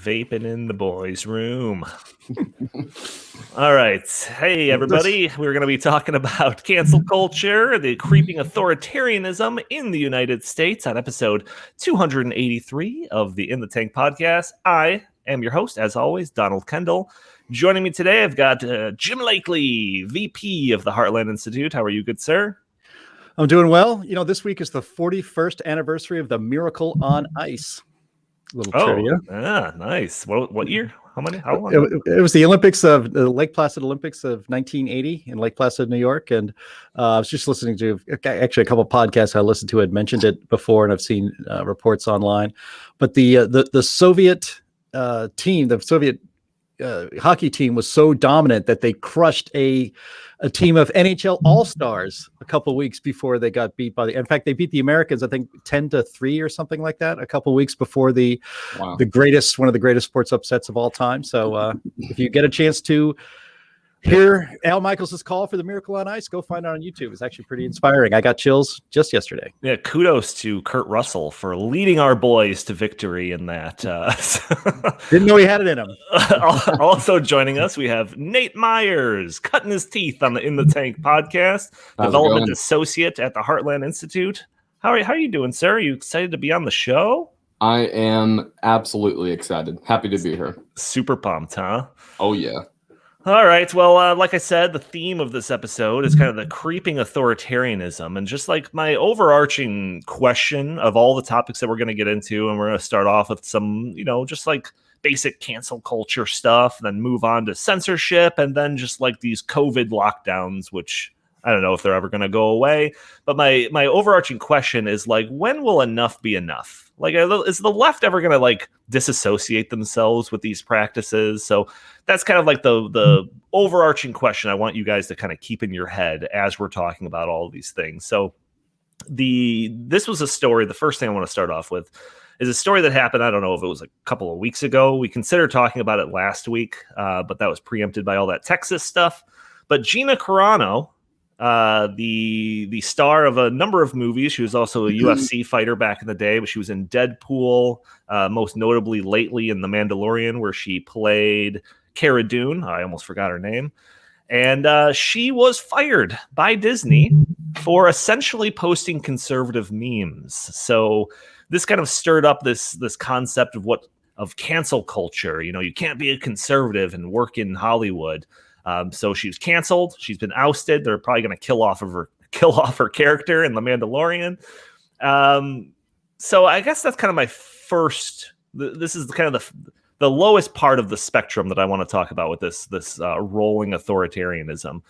vaping in the boys' room. All right. Hey, everybody. We're going to be talking about cancel culture, the creeping authoritarianism in the United States on episode 283 of the In the Tank podcast. I am your host, as always, Donald Kendal. Joining me today, I've got Jim Lakely, VP of the Heartland Institute. How are you, good sir? I'm doing well. You know, this week is the 41st anniversary of the Miracle on Ice. Trivia. Ah, nice. What year? How long? It was the Olympics of the Lake Placid Olympics of 1980 in Lake Placid, New York. And I was just listening to actually a couple of podcasts I listened to had mentioned it before, and I've seen reports online. But the Soviet team, the Soviet hockey team, was so dominant that they crushed a team of NHL All-Stars a couple of weeks before they got beat in fact, they beat the Americans, I think 10-3 or something like that, a couple of weeks before one of the greatest sports upsets of all time. So if you get a chance to hear Al Michaels' call for the Miracle on Ice, go find it on YouTube. It's actually pretty inspiring. I got chills just yesterday. Yeah, kudos to Kurt Russell for leading our boys to victory in that. Didn't know he had it in him. Also joining us, we have Nate Myers, cutting his teeth on the In the Tank podcast, development associate at the Heartland Institute. How are you doing, sir? Are you excited to be on the show? I am absolutely excited. Happy to be here. Super pumped, huh? Oh, yeah. All right. Well, like I said, the theme of this episode is kind of the creeping authoritarianism. And just like my overarching question of all the topics that we're going to get into, and we're going to start off with some, just like basic cancel culture stuff, then move on to censorship, and then just like these COVID lockdowns, which I don't know if they're ever going to go away. But my overarching question is like, when will enough be enough? Like, is the left ever going to like disassociate themselves with these practices? So that's kind of like the overarching question I want you guys to kind of keep in your head as we're talking about all of these things. So this was a story. The first thing I want to start off with is a story that happened. I don't know if it was a couple of weeks ago. We considered talking about it last week, but that was preempted by all that Texas stuff. But Gina Carano, the star of a number of movies. She was also a UFC fighter back in the day, but she was in Deadpool, most notably lately in The Mandalorian, where she played Cara Dune. I almost forgot her name. And she was fired by Disney for essentially posting conservative memes. So this kind of stirred up this concept of cancel culture. You can't be a conservative and work in Hollywood. So she's canceled. She's been ousted. They're probably going to kill off her character in The Mandalorian. So I guess that's kind of my first. This is kind of the lowest part of the spectrum that I want to talk about with this rolling authoritarianism.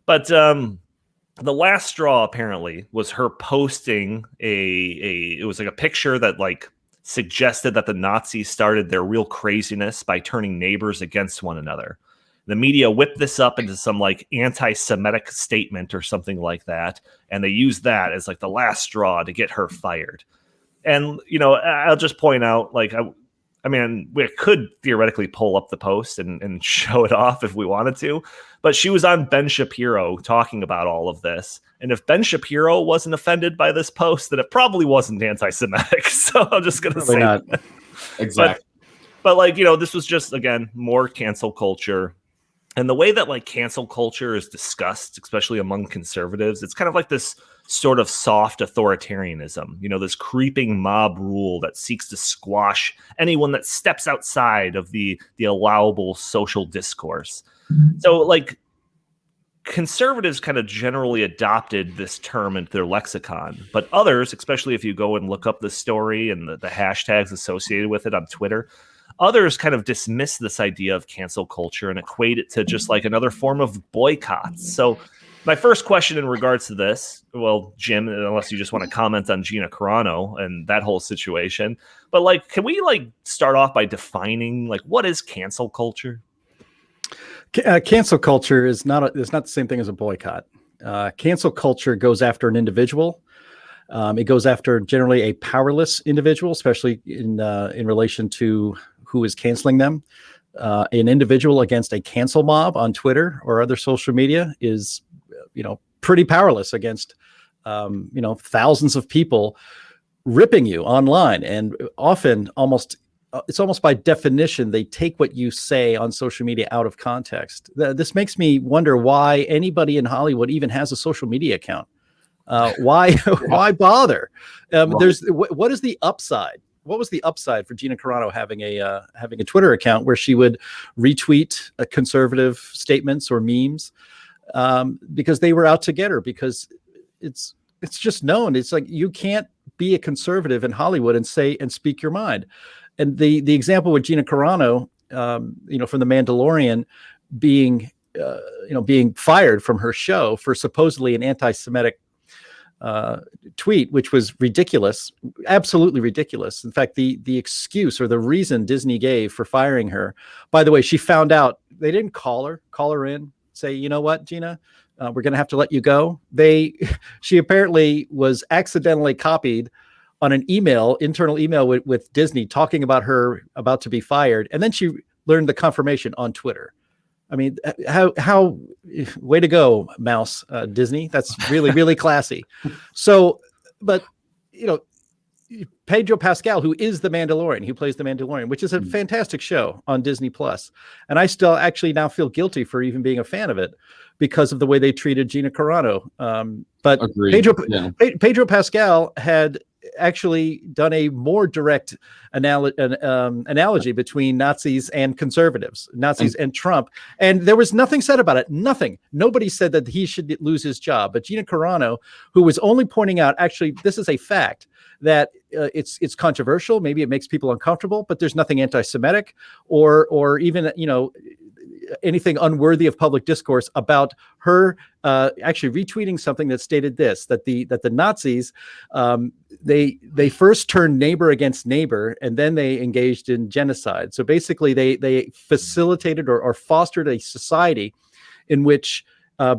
But the last straw apparently was her posting it was like a picture that like suggested that the Nazis started their real craziness by turning neighbors against one another. The media whipped this up into some like anti-Semitic statement or something like that. And they used that as like the last straw to get her fired. And, I'll just point out, like, I mean, we could theoretically pull up the post and show it off if we wanted to. But she was on Ben Shapiro talking about all of this. And if Ben Shapiro wasn't offended by this post, then it probably wasn't anti-Semitic. So I'm just going to say not. That. Exactly. But like, this was just, again, more cancel culture. And the way that like cancel culture is discussed, especially among conservatives, it's kind of like this sort of soft authoritarianism, this creeping mob rule that seeks to squash anyone that steps outside of the allowable social discourse. So like conservatives kind of generally adopted this term into their lexicon, but others, especially if you go and look up the story and the hashtags associated with it on Twitter, others kind of dismiss this idea of cancel culture and equate it to just like another form of boycotts. So my first question in regards to this, well, Jim, unless you just want to comment on Gina Carano and that whole situation, but like, can we like start off by defining like what is cancel culture? Cancel culture is not the same thing as a boycott. Cancel culture goes after an individual. It goes after generally a powerless individual, especially in relation to who is canceling them. An individual against a cancel mob on Twitter or other social media is, pretty powerless against, thousands of people ripping you online, and often almost it's almost by definition, they take what you say on social media out of context. This makes me wonder why anybody in Hollywood even has a social media account. Why bother? What is the upside? What was the upside for Gina Carano having a Twitter account where she would retweet conservative statements or memes because they were out to get her? Because it's just known. It's like you can't be a conservative in Hollywood and speak your mind. And the example with Gina Carano, from The Mandalorian, being fired from her show for supposedly an anti-Semitic tweet, which was ridiculous, absolutely ridiculous. In fact, the excuse or the reason Disney gave for firing her, by the way, she found out they didn't call her in, say, you know what, Gina, we're going to have to let you go. She apparently was accidentally copied on an internal email with Disney talking about her about to be fired. And then she learned the confirmation on Twitter. I mean, how way to go, Mouse, Disney. That's really, really classy. So, but, Pedro Pascal, who is the Mandalorian, who plays the Mandalorian, which is a fantastic show on Disney Plus. And I still actually now feel guilty for even being a fan of it because of the way they treated Gina Carano. But Pedro Pascal had actually done a more direct analogy between Nazis and conservatives, Nazis and Trump. And there was nothing said about it. Nothing. Nobody said that he should lose his job. But Gina Carano, who was only pointing out, actually, this is a fact, that it's controversial. Maybe it makes people uncomfortable, but there's nothing anti-Semitic or even, anything unworthy of public discourse about her actually retweeting something that stated this, that the Nazis, they first turned neighbor against neighbor, and then they engaged in genocide. So basically they facilitated or fostered a society in which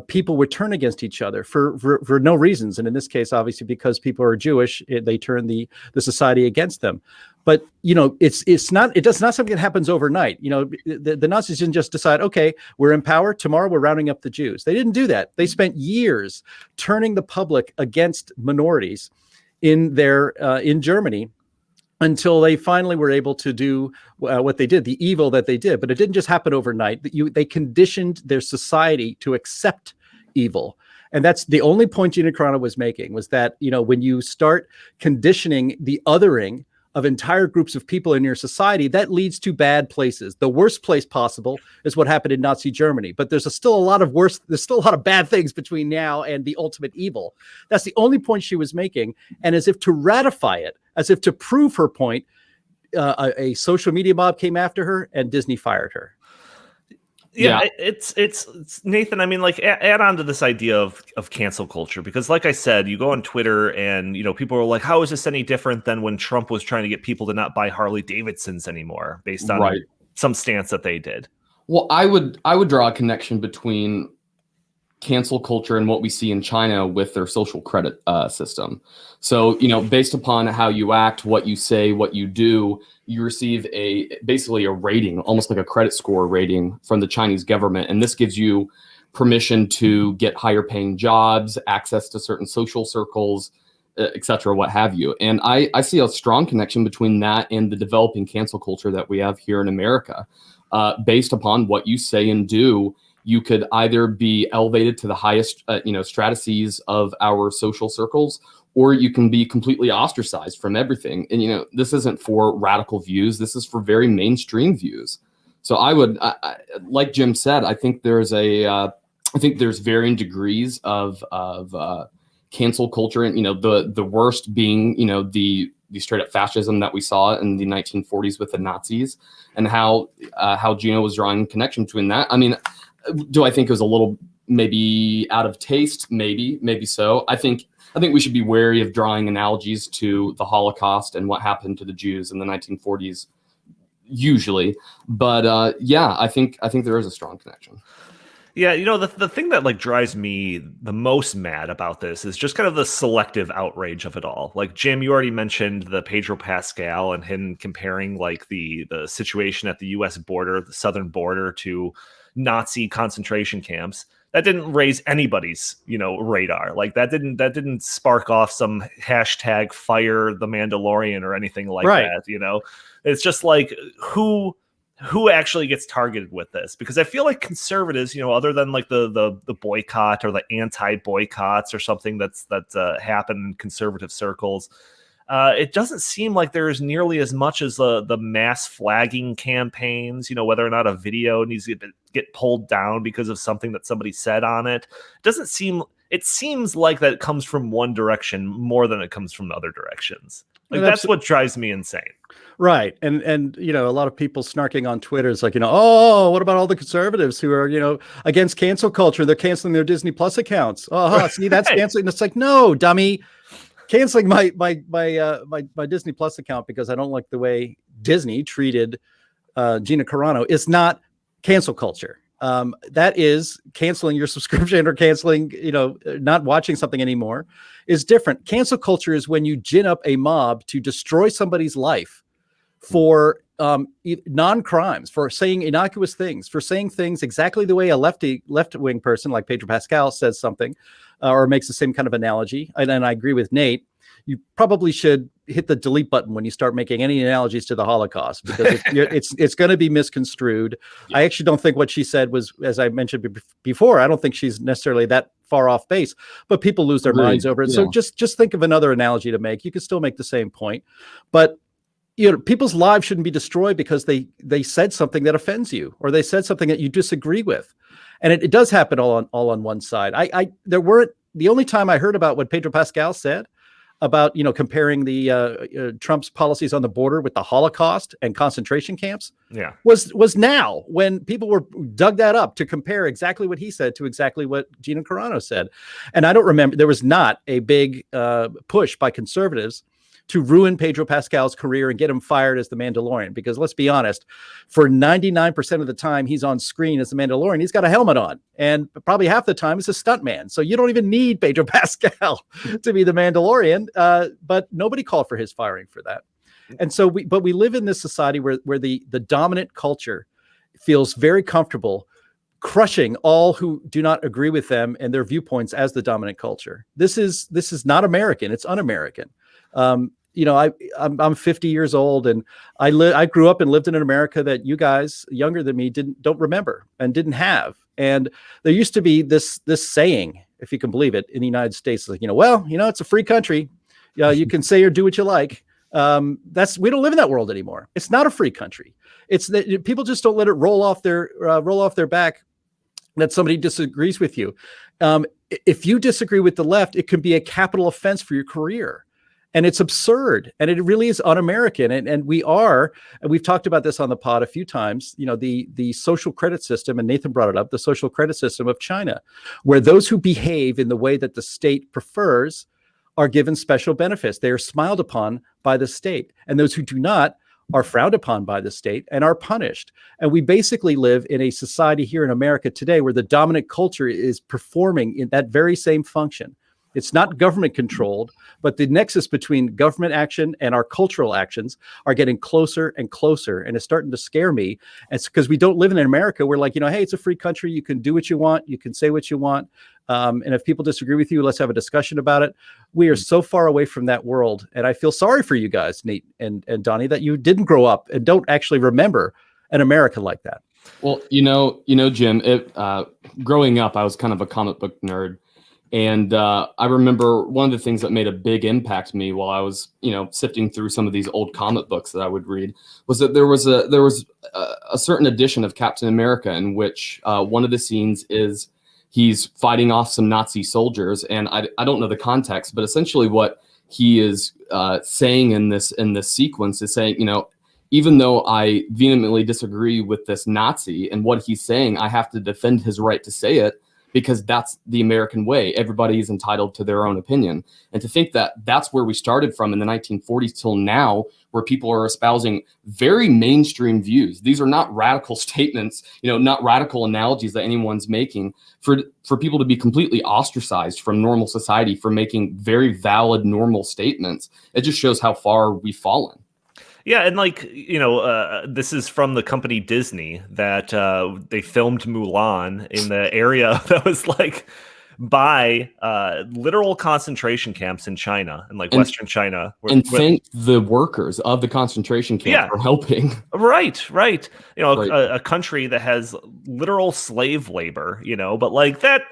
people would turn against each other for no reasons. And in this case, obviously, because people are Jewish, they turn the society against them. But, it's not something that happens overnight. The Nazis didn't just decide, okay, we're in power. Tomorrow we're rounding up the Jews. They didn't do that. They spent years turning the public against minorities in Germany, until they finally were able to do what they did, the evil that they did. But it didn't just happen overnight. They conditioned their society to accept evil. And that's the only point Gina Carano was making, was that, when you start conditioning the othering of entire groups of people in your society, that leads to bad places. The worst place possible is what happened in Nazi Germany. But there's still a lot of bad things between now and the ultimate evil. That's the only point she was making. And as if to ratify it, as if to prove her point, a social media mob came after her and Disney fired her. Yeah, it's Nathan. I mean, add on to this idea of cancel culture, because like I said, you go on Twitter and, people are like, how is this any different than when Trump was trying to get people to not buy Harley Davidsons anymore based on some stance that they did? Well, I would draw a connection between cancel culture and what we see in China with their social credit system. So, based upon how you act, what you say, what you do, you receive basically a rating, almost like a credit score rating from the Chinese government. And this gives you permission to get higher paying jobs, access to certain social circles, et cetera, what have you. And I see a strong connection between that and the developing cancel culture that we have here in America. Based upon what you say and do, you could either be elevated to the highest, stratospheres of our social circles, or you can be completely ostracized from everything. And, this isn't for radical views. This is for very mainstream views. So like Jim said, I think there's varying degrees of cancel culture, and, the worst being, the straight up fascism that we saw in the 1940s with the Nazis, and how Gina was drawing a connection between that. I mean, do I think it was a little maybe out of taste? Maybe so. I think we should be wary of drawing analogies to the Holocaust and what happened to the Jews in the 1940s, usually. But I think there is a strong connection. Yeah, the thing that drives me the most mad about this is just kind of the selective outrage of it all. Like, Jim, you already mentioned the Pedro Pascal and him comparing the situation at the U.S. border, the southern border, to Nazi concentration camps. that didn't raise anybody's, radar. Like that didn't spark off some hashtag fire the Mandalorian or anything like that. It's just like who actually gets targeted with this? Because I feel like conservatives, other than like the boycott or the anti-boycotts or something that's happened in conservative circles, it doesn't seem like there is nearly as much as the mass flagging campaigns, whether or not a video needs to get pulled down because of something that somebody said on it. It seems like that comes from one direction more than it comes from other directions. Like that's what drives me insane. Right. And a lot of people snarking on Twitter is like, oh, what about all the conservatives who are, against cancel culture? They're canceling their Disney Plus accounts. See, that's canceling. It's like, no, dummy. Canceling my Disney Plus account because I don't like the way Disney treated Gina Carano is not cancel culture. That is canceling your subscription or canceling, not watching something anymore is different. Cancel culture is when you gin up a mob to destroy somebody's life for non-crimes, for saying innocuous things, for saying things exactly the way a left-wing person like Pedro Pascal says something or makes the same kind of analogy. And I agree with Nate. You probably should hit the delete button when you start making any analogies to the Holocaust, because it's going to be misconstrued. Yeah. I actually don't think what she said was, as I mentioned before, I don't think she's necessarily that far off base, but people lose their minds over it. Yeah. So just think of another analogy to make. You can still make the same point, but people's lives shouldn't be destroyed because they said something that offends you, or they said something that you disagree with. And it does happen all on one side. The only time I heard about what Pedro Pascal said about, comparing the Trump's policies on the border with the Holocaust and concentration camps was now, when people were dug that up to compare exactly what he said to exactly what Gina Carano said. And I don't remember, there was not a big push by conservatives to ruin Pedro Pascal's career and get him fired as the Mandalorian. Because let's be honest, for 99% of the time he's on screen as the Mandalorian, he's got a helmet on. And probably half the time he's a stuntman. So you don't even need Pedro Pascal to be the Mandalorian. But nobody called for his firing for that. And so we live in this society where the dominant culture feels very comfortable crushing all who do not agree with them and their viewpoints as the dominant culture. This is not American. It's un-American. I'm 50 years old, and I grew up and lived in an America that you guys younger than me don't remember and didn't have. And there used to be this saying, if you can believe it, in the United States, like, it's a free country. You can say or do what you like. We don't live in that world anymore. It's not a free country. It's that people just don't let it roll off their back that somebody disagrees with you. If you disagree with the left, it can be a capital offense for your career. And it's absurd. And it really is un-American. And we've talked about this on the pod a few times, the social credit system, and Nathan brought it up, the social credit system of China, where those who behave in the way that the state prefers are given special benefits. They are smiled upon by the state. And those who do not are frowned upon by the state and are punished. And we basically live in a society here in America today where the dominant culture is performing in that very same function. It's not government controlled, but the nexus between government action and our cultural actions are getting closer and closer. And it's starting to scare me. It's because we don't live in America. We're like, hey, it's a free country. You can do what you want. You can say what you want. And if people disagree with you, let's have a discussion about it. We are so far away from that world. And I feel sorry for you guys, Nate and Donnie, that you didn't grow up and don't actually remember an America like that. Well, Jim, growing up, I was kind of a comic book nerd. And I remember one of the things that made a big impact on me while I was, sifting through some of these old comic books that I would read was that there was a certain edition of Captain America in which one of the scenes is he's fighting off some Nazi soldiers. And I don't know the context, but essentially what he is saying in this sequence is saying, even though I vehemently disagree with this Nazi and what he's saying, I have to defend his right to say it, because that's the American way. Everybody is entitled to their own opinion. And to think that that's where we started from in the 1940s till now, where people are espousing very mainstream views. These are not radical statements, not radical analogies that anyone's making, for people to be completely ostracized from normal society for making very valid, normal statements. It just shows how far we've fallen. Yeah, and like, this is from the company Disney that they filmed Mulan in the area that was like by literal concentration camps in China and like Western China. And thank the workers of the concentration camp for helping. Right. Right. A country that has literal slave labor, but like that,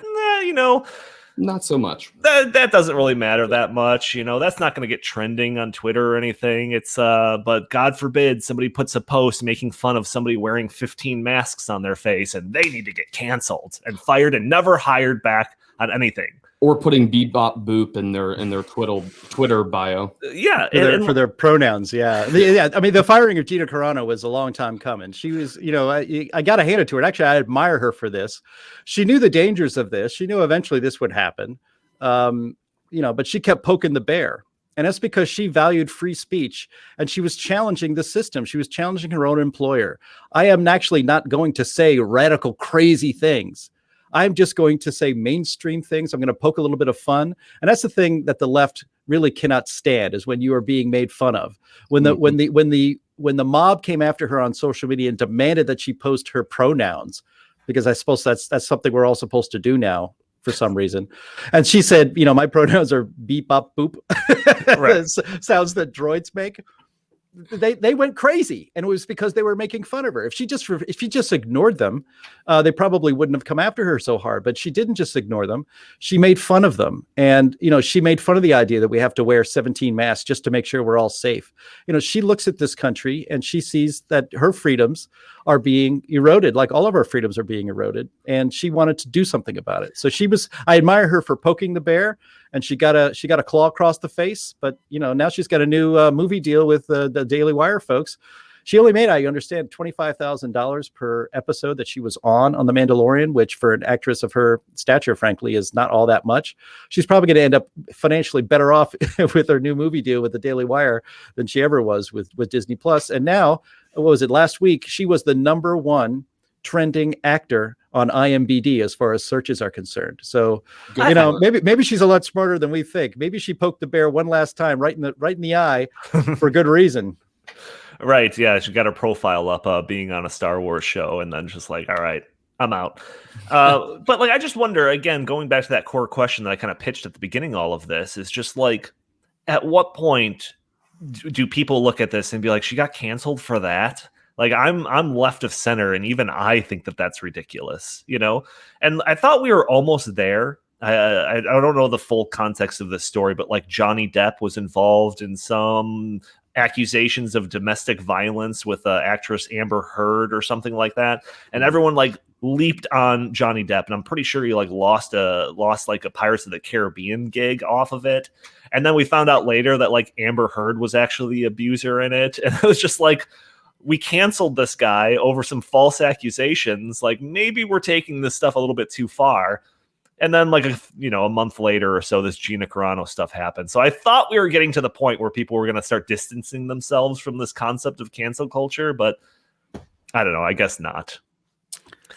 not so much. That doesn't really matter that much. That's not going to get trending on Twitter or anything. It's but God forbid somebody puts a post making fun of somebody wearing 15 masks on their face and they need to get canceled and fired and never hired back on anything. Or putting bebop boop in their Twitter bio. Yeah, for their pronouns. Yeah. I mean, the firing of Gina Carano was a long time coming. She was, I got to hand it to her. And actually, I admire her for this. She knew the dangers of this. She knew eventually this would happen. But she kept poking the bear. And that's because she valued free speech and she was challenging the system. She was challenging her own employer. I am actually not going to say radical, crazy things. I'm just going to say mainstream things. I'm going to poke a little bit of fun. And that's the thing that the left really cannot stand, is when you are being made fun of. When the mob came after her on social media and demanded that she post her pronouns, because I suppose that's something we're all supposed to do now for some reason. And she said, my pronouns are beep, up, boop. Right. Sounds that droids make. They went crazy, and it was because they were making fun of her. If she just ignored them, they probably wouldn't have come after her so hard. But she didn't just ignore them; she made fun of them, and she made fun of the idea that we have to wear 17 masks just to make sure we're all safe. She looks at this country and she sees that her freedoms are being eroded, like all of our freedoms are being eroded, and she wanted to do something about it. So I admire her for poking the bear. And she got a claw across the face, but now she's got a new movie deal with the Daily Wire folks. She only made, I understand, $25,000 per episode that she was on The Mandalorian, which for an actress of her stature, frankly, is not all that much. She's probably going to end up financially better off with her new movie deal with the Daily Wire than she ever was with Disney Plus. And now, what was it, last week, she was the #1 trending actor on IMDb as far as searches are concerned. So, maybe she's a lot smarter than we think. Maybe she poked the bear one last time, right in the eye, for good reason. Right. Yeah. She got her profile up, being on a Star Wars show, and then just like, all right, I'm out. But like, I just wonder, again, going back to that core question that I kind of pitched at the beginning, all of this is just like, at what point do people look at this and be like, she got canceled for that? Like, I'm left of center, and even I think that that's ridiculous, And I thought we were almost there. I don't know the full context of this story, but like Johnny Depp was involved in some accusations of domestic violence with actress Amber Heard or something like that, and everyone like leaped on Johnny Depp, and I'm pretty sure he like lost like a Pirates of the Caribbean gig off of it. And then we found out later that like Amber Heard was actually the abuser in it, and it was just like, we canceled this guy over some false accusations. Like, maybe we're taking this stuff a little bit too far. And then like, a month later or so, this Gina Carano stuff happened. So I thought we were getting to the point where people were going to start distancing themselves from this concept of cancel culture, but I don't know. I guess not.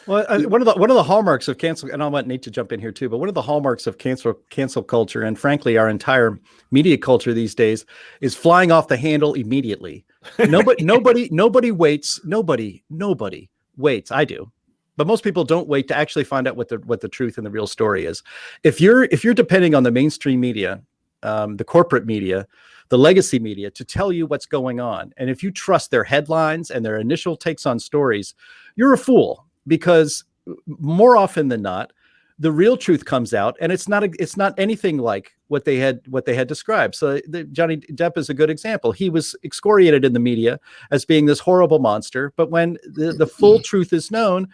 Well, one of the hallmarks of cancel, and I might need to jump in here too, but one of the hallmarks of cancel culture, and frankly, our entire media culture these days, is flying off the handle immediately. Nobody waits. Nobody waits. I do, but most people don't wait to actually find out what the truth and the real story is. If you're depending on the mainstream media, the corporate media, the legacy media to tell you what's going on, and if you trust their headlines and their initial takes on stories, you're a fool. Because more often than not, the real truth comes out, and it's not anything like what they had described. So Johnny Depp is a good example. He was excoriated in the media as being this horrible monster, but when the full truth is known,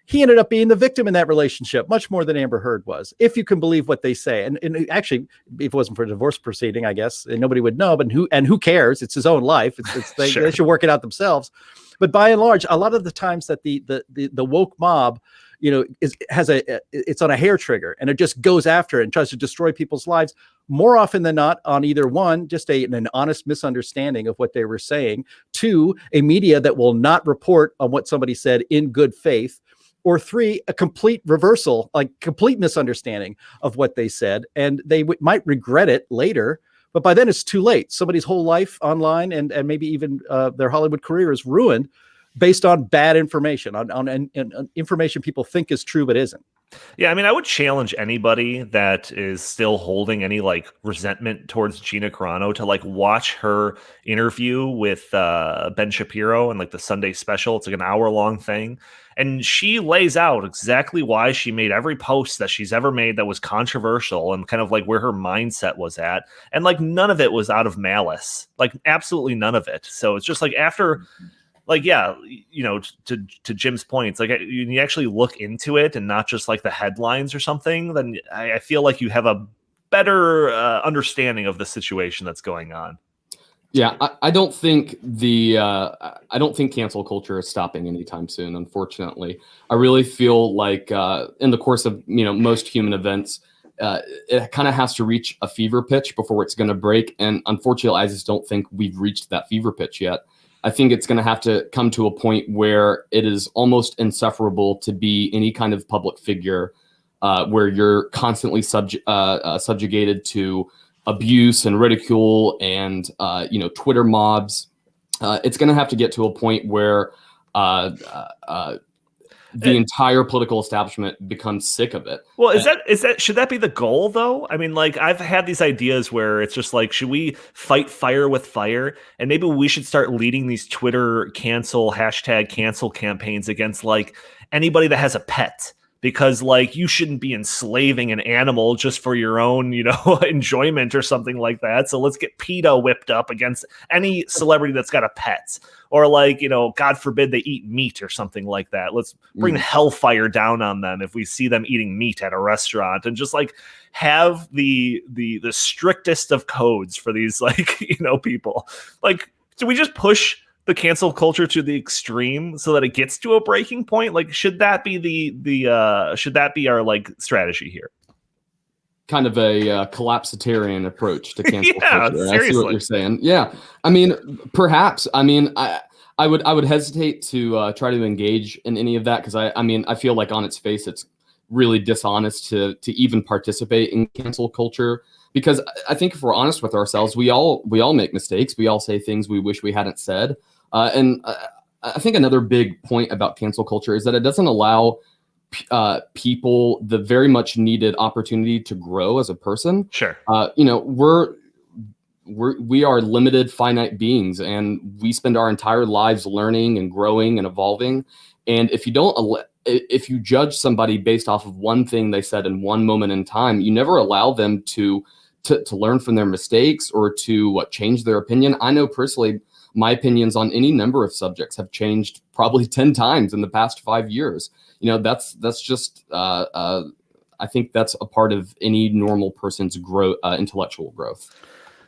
he ended up being the victim in that relationship, much more than Amber Heard was, if you can believe what they say. And actually, if it wasn't for a divorce proceeding, I guess, and nobody would know. But who cares? It's his own life. They should work it out themselves. But by and large, a lot of the times that the woke mob, it's on a hair trigger, and it just goes after it and tries to destroy people's lives. More often than not, on either one, just an honest misunderstanding of what they were saying. Two, a media that will not report on what somebody said in good faith. Or three, a complete reversal, like complete misunderstanding of what they said, and they might regret it later. But by then it's too late. Somebody's whole life online and maybe even their Hollywood career is ruined based on bad information, on information people think is true but isn't. Yeah, I mean, I would challenge anybody that is still holding any like resentment towards Gina Carano to like watch her interview with Ben Shapiro and like the Sunday special. It's like an hour-long thing. And she lays out exactly why she made every post that she's ever made that was controversial and kind of like where her mindset was at. And like none of it was out of malice, like absolutely none of it. So it's just like after... like, yeah, you know, to Jim's points, like you actually look into it and not just like the headlines or something, then I feel like you have a better understanding of the situation that's going on. Yeah, I don't think I don't think cancel culture is stopping anytime soon, unfortunately. I really feel like in the course of, you know, most human events, it kind of has to reach a fever pitch before it's going to break. And unfortunately, I just don't think we've reached that fever pitch yet. I think it's going to have to come to a point where it is almost insufferable to be any kind of public figure where you're constantly subjugated to abuse and ridicule and, you know, Twitter mobs. It's going to have to get to a point where the entire political establishment becomes sick of it. Well, is that should that be the goal though? I mean, like I've had these ideas where it's just like, should we fight fire with fire? And maybe we should start leading these Twitter cancel campaigns against like anybody that has a pet. Because like you shouldn't be enslaving an animal just for your own, you know, enjoyment or something like that. So let's get PETA whipped up against any celebrity that's got a pet, or like, you know, God forbid they eat meat or something like that. Let's bring hellfire down on them if we see them eating meat at a restaurant, and just like have the strictest of codes for these like, you know, people. Like, do we just push the cancel culture to the extreme so that it gets to a breaking point? Like, should that be should that be our like strategy here? Kind of a collapsitarian approach to cancel culture. Seriously. I see what you're saying. Yeah, I mean, perhaps. I mean, I would hesitate to try to engage in any of that because I mean, I feel like on its face, it's really dishonest to even participate in cancel culture. Because I think if we're honest with ourselves, we all make mistakes. We all say things we wish we hadn't said. And I think another big point about cancel culture is that it doesn't allow people the very much needed opportunity to grow as a person. Sure. You know, we are limited, finite beings, and we spend our entire lives learning and growing and evolving. And if you judge somebody based off of one thing they said in one moment in time, you never allow them to learn from their mistakes or to change their opinion. I know personally, my opinions on any number of subjects have changed probably 10 times in the past 5 years. You know, that's just, I think that's a part of any normal person's intellectual growth.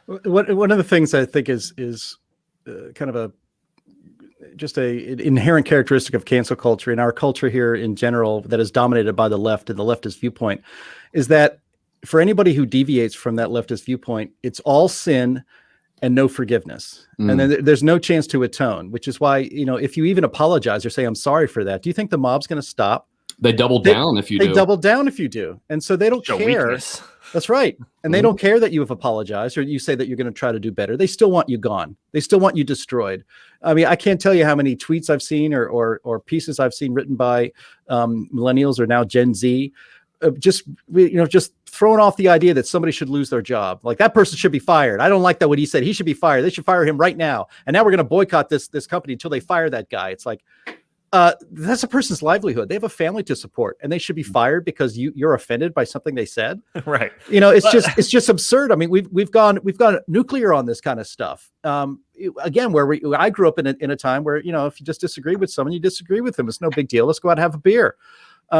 One of the things I think is kind of just an inherent characteristic of cancel culture in our culture here in general that is dominated by the left and the leftist viewpoint is that for anybody who deviates from that leftist viewpoint, it's all sin and no forgiveness. And then there's no chance to atone, which is why, you know, if you even apologize or say, I'm sorry for that, do you think the mob's going to stop? They double down if you do. They double down if you do. And so they don't care. Weakness. That's right. And they don't care that you have apologized or you say that you're going to try to do better. They still want you gone. They still want you destroyed. I mean, I can't tell you how many tweets I've seen or pieces I've seen written by millennials or now Gen Z, just throwing off the idea that somebody should lose their job. Like, that person should be fired. I don't like that what he said. He should be fired. They should fire him right now. And now we're going to boycott this company until they fire that guy. It's like, that's a person's livelihood. They have a family to support, and they should be fired because you're offended by something they said. Right. You know, it's just absurd. I mean, we've gone nuclear on this kind of stuff. Again, I grew up in a time where, you know, if you just disagree with someone, you disagree with them. It's no big deal. Let's go out and have a beer.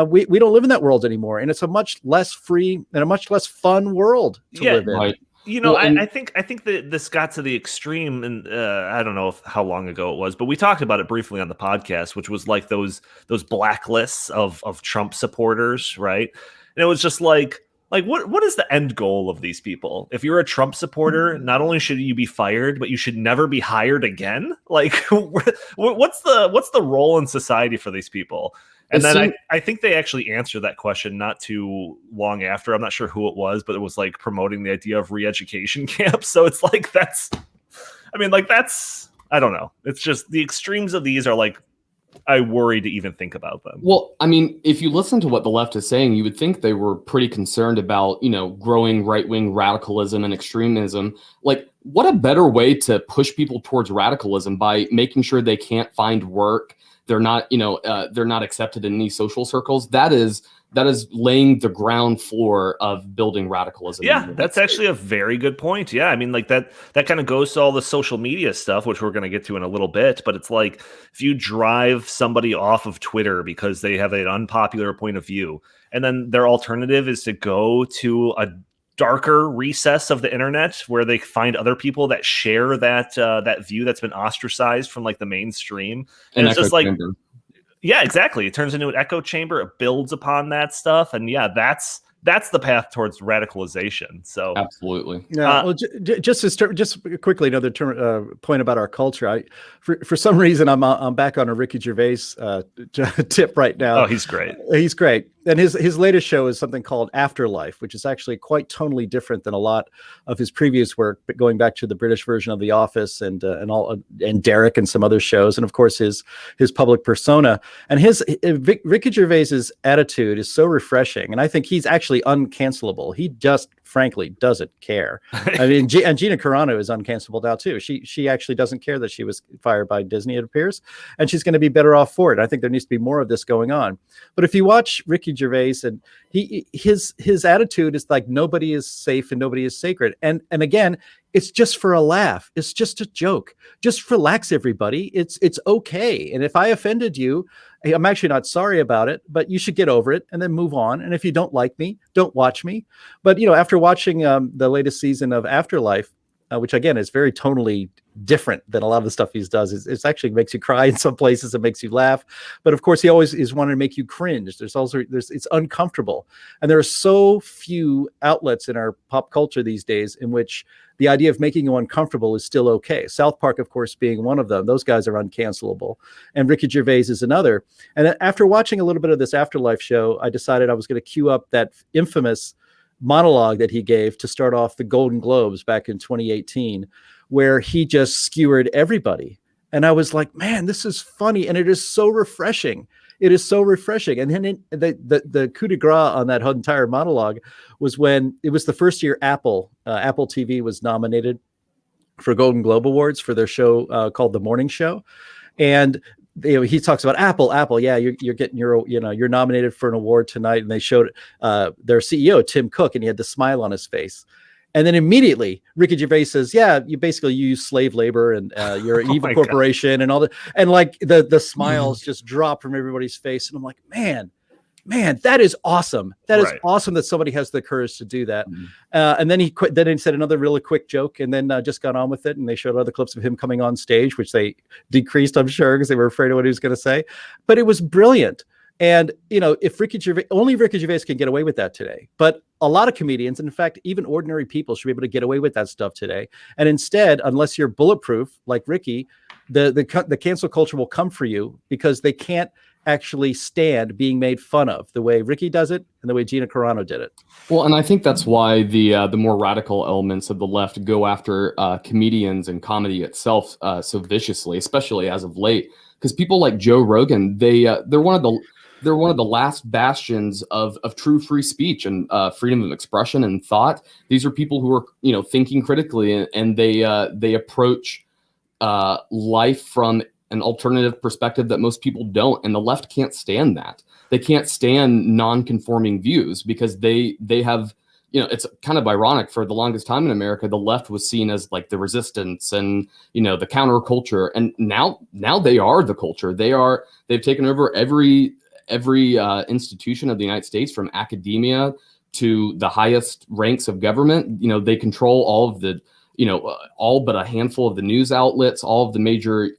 We don't live in that world anymore, and it's a much less free and a much less fun world to live in. Right. You know, I think that this got to the extreme, and I don't know how long ago it was, but we talked about it briefly on the podcast, which was like those blacklists of Trump supporters, right? And it was just like what is the end goal of these people? If you're a Trump supporter, not only should you be fired, but you should never be hired again. Like, what's the role in society for these people? And then I think they actually answered that question not too long after. I'm not sure who it was, but it was like promoting the idea of re-education camps. So it's like I don't know. It's just the extremes of these are like, I worry to even think about them. Well, I mean, if you listen to what the left is saying, you would think they were pretty concerned about, growing right-wing radicalism and extremism. Like, what a better way to push people towards radicalism by making sure they can't find work. They're not, they're not accepted in any social circles. That is laying the ground floor of building radicalism. Yeah, that's actually a very good point. Yeah, I mean, like that kind of goes to all the social media stuff, which we're going to get to in a little bit. But it's like if you drive somebody off of Twitter because they have an unpopular point of view, and then their alternative is to go to a darker recess of the internet where they find other people that share that view that's been ostracized from like the mainstream, and it's just like. Yeah, exactly. It turns into an echo chamber. It builds upon that stuff, and yeah, that's the path towards radicalization. So absolutely. Yeah. Well, just quickly, another point about our culture. For some reason, I'm back on a Ricky Gervais tip right now. Oh, he's great. He's great. And his latest show is something called Afterlife, which is actually quite tonally different than a lot of his previous work, but going back to the British version of The Office and Derek and some other shows, and of course his public persona. And Ricky Gervais's attitude is so refreshing, and I think he's actually uncancelable. He just frankly doesn't care. I mean, and Gina Carano is uncancelable now too. She actually doesn't care that she was fired by Disney, it appears, and she's going to be better off for it. I think there needs to be more of this going on. But if you watch Ricky Gervais, and his attitude is like nobody is safe and nobody is sacred, and again, it's just for a laugh. It's just a joke. Just relax, everybody. It's okay. And if I offended you, I'm actually not sorry about it, but you should get over it and then move on. And if you don't like me, don't watch me. But after watching the latest season of Afterlife, which again is very tonally different than a lot of the stuff he does, it actually makes you cry in some places, it makes you laugh, but of course he always is wanting to make you cringe. It's uncomfortable, and there are so few outlets in our pop culture these days in which the idea of making you uncomfortable is still okay. South Park, of course, being one of them. Those guys are uncancelable, and Ricky Gervais is another. And after watching a little bit of this Afterlife show, I decided I was going to queue up that infamous monologue that he gave to start off the Golden Globes back in 2018, where he just skewered everybody. And I was like, man, this is funny. And it is so refreshing. It is so refreshing. And then the coup de grace on that entire monologue was when it was the first year Apple TV was nominated for Golden Globe Awards for their show called The Morning Show. And he talks about Apple. Yeah, you're getting you're nominated for an award tonight. And they showed their CEO, Tim Cook, and he had the smile on his face. And then immediately Ricky Gervais says, yeah, you use slave labor and you're an evil corporation and all that. And like the smiles just drop from everybody's face. And I'm like, man, that is awesome. That is awesome that somebody has the courage to do that. And then he quit. Then he said another really quick joke and then just got on with it. And they showed other clips of him coming on stage, which they decreased, I'm sure, because they were afraid of what he was going to say. But it was brilliant. And, if only Ricky Gervais can get away with that today. But a lot of comedians, and in fact, even ordinary people should be able to get away with that stuff today. And instead, unless you're bulletproof like Ricky, the cancel culture will come for you because they can't actually stand being made fun of the way Ricky does it and the way Gina Carano did it. Well, and I think that's why the more radical elements of the left go after comedians and comedy itself so viciously, especially as of late, because people like Joe Rogan, they're one of the last bastions of true free speech and freedom of expression and thought. These are people who are thinking critically and they approach life from an alternative perspective that most people don't, and the left can't stand that. They can't stand non-conforming views because they have, it's kind of ironic. For the longest time in America, the left was seen as like the resistance and the counterculture, and now they are the culture. They've taken over every institution of the United States, from academia to the highest ranks of government. They control all of the all but a handful of the news outlets, all of the major,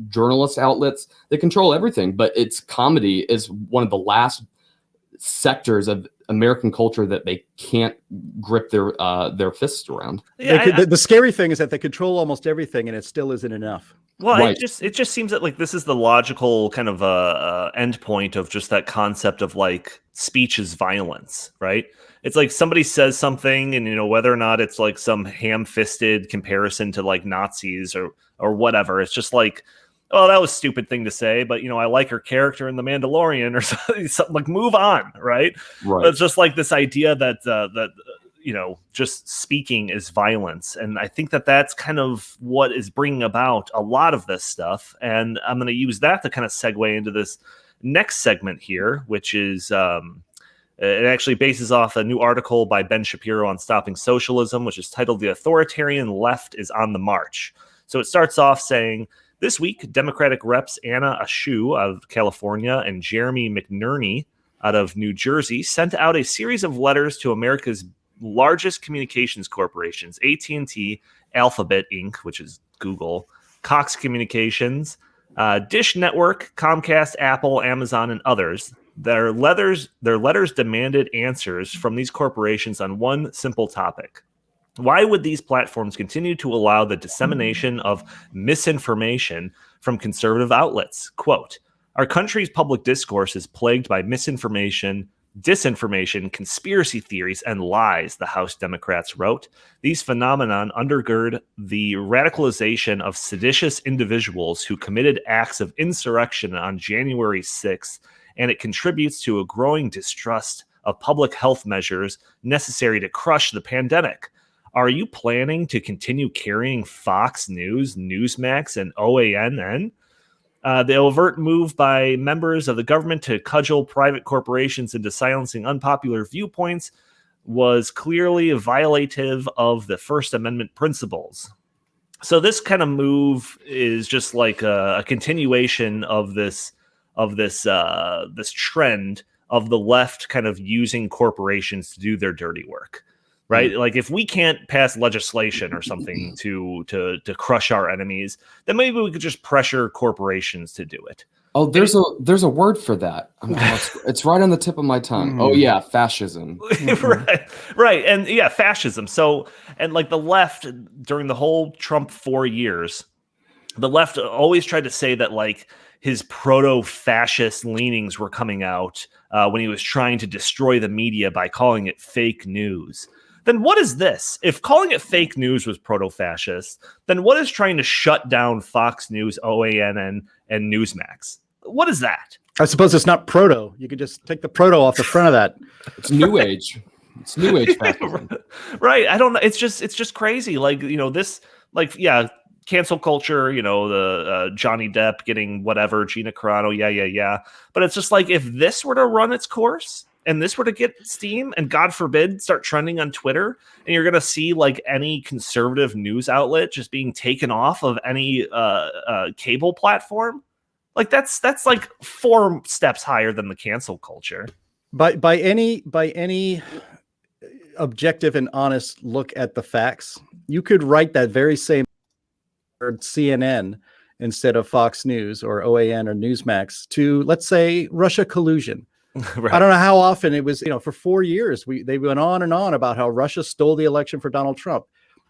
journalist outlets. They control everything. But comedy is one of the last sectors of American culture that they can't grip their fists around. Yeah, the scary thing is that they control almost everything, and it still isn't enough. Well, Right. it just seems that like this is the logical kind of end point of just that concept of like speech is violence, right? It's like somebody says something, and whether or not it's like some ham-fisted comparison to like Nazis or whatever, it's just like, oh, that was a stupid thing to say, but I like her character in The Mandalorian or something like, move on, right? Right. It's just like this idea that just speaking is violence. And I think that that's kind of what is bringing about a lot of this stuff. And I'm going to use that to kind of segue into this next segment here, which is it actually bases off a new article by Ben Shapiro on stopping socialism, which is titled "The Authoritarian Left is on the March." So it starts off saying, this week, Democratic reps Anna Eshoo of California and Jeremy McNerney out of New Jersey sent out a series of letters to America's largest communications corporations, AT&T, Alphabet Inc., which is Google, Cox Communications, Dish Network, Comcast, Apple, Amazon, and others. Their letters demanded answers from these corporations on one simple topic. Why would these platforms continue to allow the dissemination of misinformation from conservative outlets? Quote, our country's public discourse is plagued by misinformation, disinformation, conspiracy theories, and lies, the House Democrats wrote. These phenomenon undergird the radicalization of seditious individuals who committed acts of insurrection on January 6th, and it contributes to a growing distrust of public health measures necessary to crush the pandemic. Are you planning to continue carrying Fox News, Newsmax, and OANN? The overt move by members of the government to cudgel private corporations into silencing unpopular viewpoints was clearly violative of the First Amendment principles. So this kind of move is just like a continuation of this trend of the left kind of using corporations to do their dirty work. Right, like if we can't pass legislation or something to crush our enemies, then maybe we could just pressure corporations to do it. Oh, there's a word for that. It's right on the tip of my tongue. Oh yeah, fascism. right, and yeah, fascism. So, and like the left during the whole Trump 4 years, the left always tried to say that like his proto-fascist leanings were coming out when he was trying to destroy the media by calling it fake news. Then what is this? If calling it fake news was proto-fascist, then what is trying to shut down Fox News, OANN, and Newsmax? What is that? I suppose it's not proto. You could just take the proto off the front of that. It's new age. It's new age fascism. Right. I don't know. It's just crazy. Like, this, like, yeah, cancel culture, the Johnny Depp getting whatever, Gina Carano, yeah. But it's just like, if this were to run its course, and this were to get steam and God forbid start trending on Twitter, and you're going to see like any conservative news outlet just being taken off of any cable platform, like that's like 4 steps higher than the cancel culture. By any objective and honest look at the facts, you could write that very same word CNN instead of Fox News or OAN or Newsmax to, let's say, Russia collusion. Right. I don't know how often it was, for 4 years, they went on and on about how Russia stole the election for Donald Trump.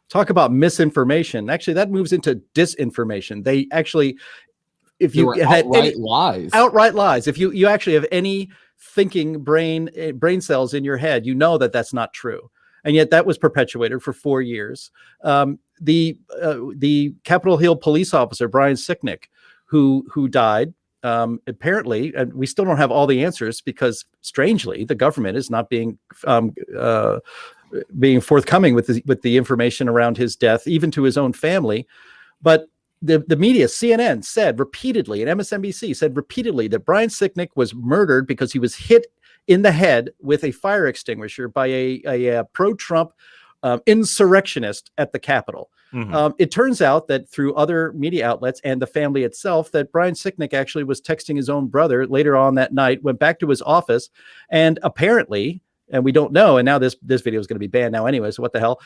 Talk about misinformation. Actually, that moves into disinformation. They actually, if you had outright lies, if you actually have any thinking brain cells in your head, that that's not true. And yet that was perpetuated for 4 years. The Capitol Hill police officer, Brian Sicknick, who died, apparently, and we still don't have all the answers because, strangely, the government is not being forthcoming with the information around his death, even to his own family. But the media, CNN, said repeatedly, and MSNBC said repeatedly that Brian Sicknick was murdered because he was hit in the head with a fire extinguisher by a pro-Trump insurrectionist at the Capitol. Mm-hmm. It turns out that through other media outlets and the family itself, that Brian Sicknick actually was texting his own brother later on that night, went back to his office, and apparently, and we don't know, and now this video is going to be banned now anyway, so what the hell?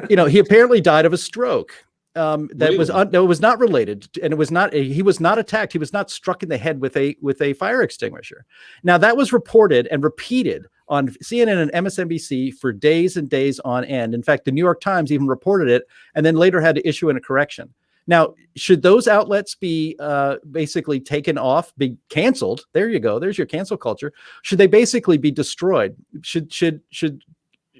He apparently died of a stroke. That was not related, and it was not. He was not attacked. He was not struck in the head with a fire extinguisher. Now that was reported and repeated on CNN and MSNBC for days and days on end. In fact, the New York Times even reported it, and then later had to issue a correction. Now, should those outlets be basically taken off, be canceled? There you go. There's your cancel culture. Should they basically be destroyed?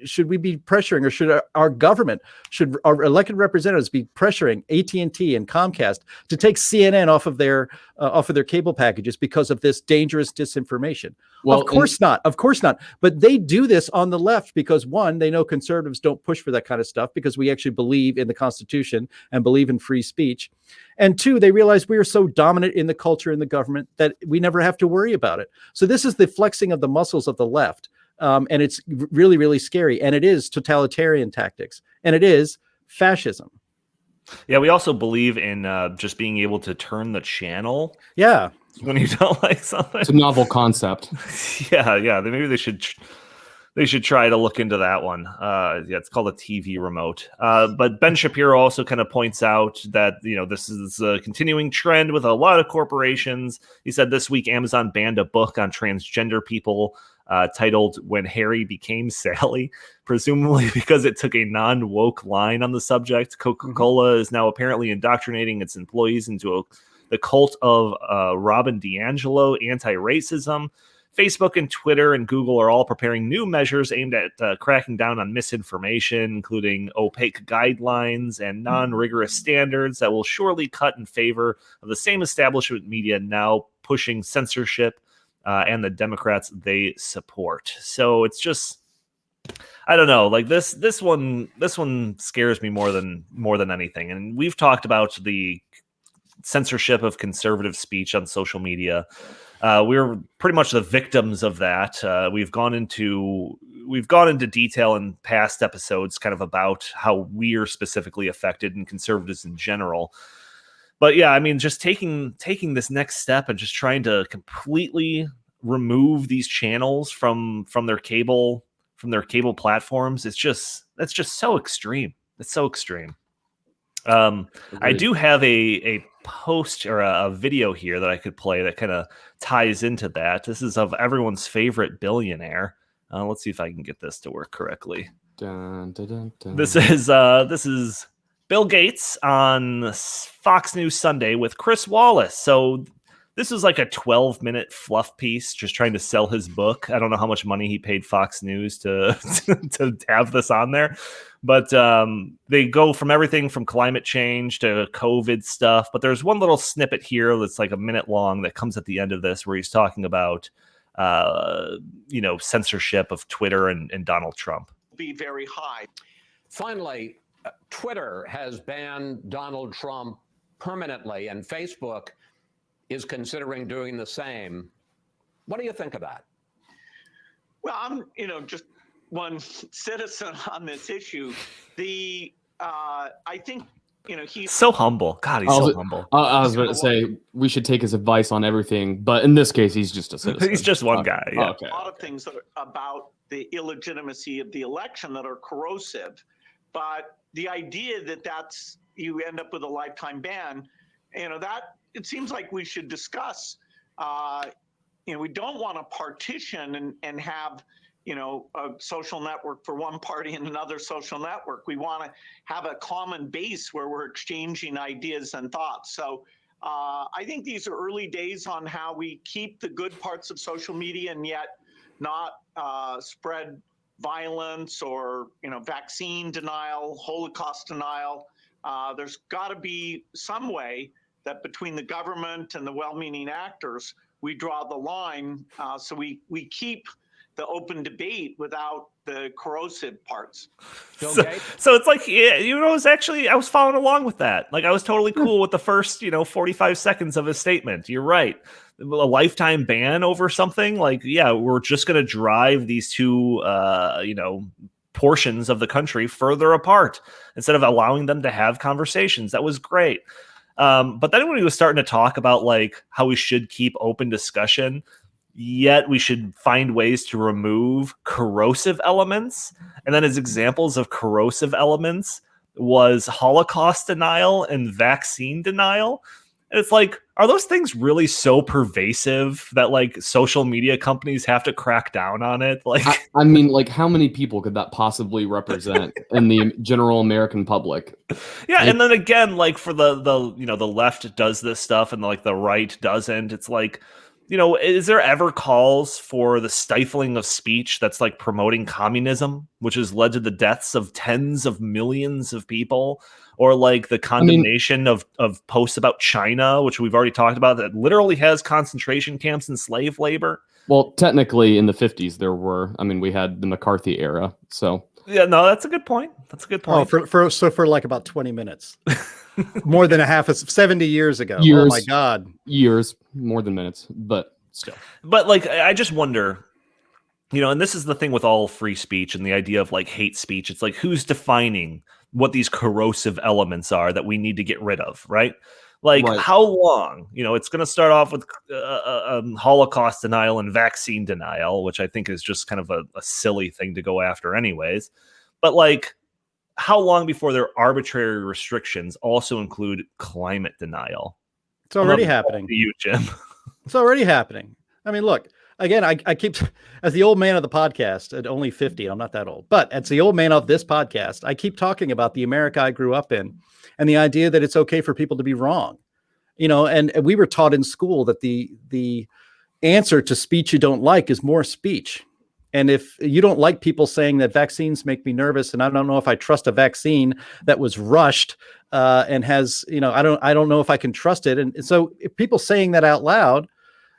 Should we be pressuring, or should our government, should our elected representatives be pressuring AT&T and Comcast to take CNN off of their cable packages because of this dangerous disinformation? Well, of course not. Of course not. But they do this on the left because, one, they know conservatives don't push for that kind of stuff because we actually believe in the Constitution and believe in free speech. And two, they realize we are so dominant in the culture and the government that we never have to worry about it. So this is the flexing of the muscles of the left. And it's really, really scary. And it is totalitarian tactics. And it is fascism. Yeah, we also believe in just being able to turn the channel. Yeah. When you don't like something. It's a novel concept. Yeah. Maybe they should try to look into that one. Yeah, it's called a TV remote. But Ben Shapiro also kind of points out that, this is a continuing trend with a lot of corporations. He said this week Amazon banned a book on transgender people titled When Harry Became Sally, presumably because it took a non-woke line on the subject. Coca-Cola is now apparently indoctrinating its employees into the cult of Robin DiAngelo anti-racism. Facebook and Twitter and Google are all preparing new measures aimed at cracking down on misinformation, including opaque guidelines and non-rigorous standards that will surely cut in favor of the same establishment media now pushing censorship and the Democrats they support. So it's just, I don't know, like this one scares me more than anything. And we've talked about the censorship of conservative speech on social media. We're pretty much the victims of that. We've gone into detail in past episodes kind of about how we're specifically affected and conservatives in general. But yeah, I mean, just taking this next step and just trying to completely remove these channels from their cable platforms, that's just so extreme. It's so extreme. I do have a post or a video here that I could play that kind of ties into that. This is of everyone's favorite billionaire. Let's see if I can get this to work correctly. Dun, dun, dun, dun. This is Bill Gates on Fox News Sunday with Chris Wallace. So this is like a 12-minute fluff piece just trying to sell his book. I don't know how much money he paid Fox News to have this on there. But they go from everything from climate change to COVID stuff. But there's one little snippet here that's like a minute long that comes at the end of this where he's talking about, censorship of Twitter and Donald Trump. Be very high. Finally, Twitter has banned Donald Trump permanently, and Facebook is considering doing the same. What do you think of that? Well, I'm, just one citizen on this issue. I think, he's so humble. God, he's so humble. I was about to say we should take his advice on everything, but in this case, he's just a citizen. He's just one guy. Yeah. A lot of things that are about the illegitimacy of the election that are corrosive, but the idea that you end up with a lifetime ban, that it seems like we should discuss. We don't want to partition and have a social network for one party and another social network. We want to have a common base where we're exchanging ideas and thoughts. So I think these are early days on how we keep the good parts of social media and yet not spread violence or, vaccine denial, Holocaust denial. There's got to be some way that between the government and the well-meaning actors, we draw the line so we keep the open debate without the corrosive parts. So it's like, I was following along with that. Like I was totally cool with the first, 45 seconds of his statement. You're right. A lifetime ban over something like, yeah, we're just going to drive these two, portions of the country further apart instead of allowing them to have conversations. That was great. But then when he was starting to talk about like how we should keep open discussion, yet we should find ways to remove corrosive elements. And then his examples of corrosive elements was Holocaust denial and vaccine denial. And it's like, are those things really so pervasive that like social media companies have to crack down on it? Like, I mean, like, how many people could that possibly represent in the general American public? yeah, and then again, like for the the left does this stuff and like the right doesn't. It's like, is there ever calls for the stifling of speech that's like promoting communism, which has led to the deaths of tens of millions of people? Or like the condemnation of posts about China, which we've already talked about, that literally has concentration camps and slave labor. Well, technically in the 50s there were. I mean, we had the McCarthy era. So yeah, no, that's a good point. That's a good point. Oh, for like about 20 minutes. More than 70 years ago. Years. Oh my God. Years, more than minutes, but still. But like, I just wonder, and this is the thing with all free speech and the idea of like hate speech. It's like, who's defining what these corrosive elements are that we need to get rid of, right? Like, Right. How long? It's going to start off with Holocaust denial and vaccine denial, which I think is just kind of a silly thing to go after anyways. But like, how long before their arbitrary restrictions also include climate denial? It's already happening. To you, Jim. It's already happening. I mean, look, again, I keep, as the old man of the podcast at only 50, I'm not that old, but as the old man of this podcast, I keep talking about the America I grew up in and the idea that it's okay for people to be wrong. And we were taught in school that the answer to speech you don't like is more speech. And if you don't like people saying that vaccines make me nervous, and I don't know if I trust a vaccine that was rushed and has, I don't know if I can trust it. And so if people saying that out loud,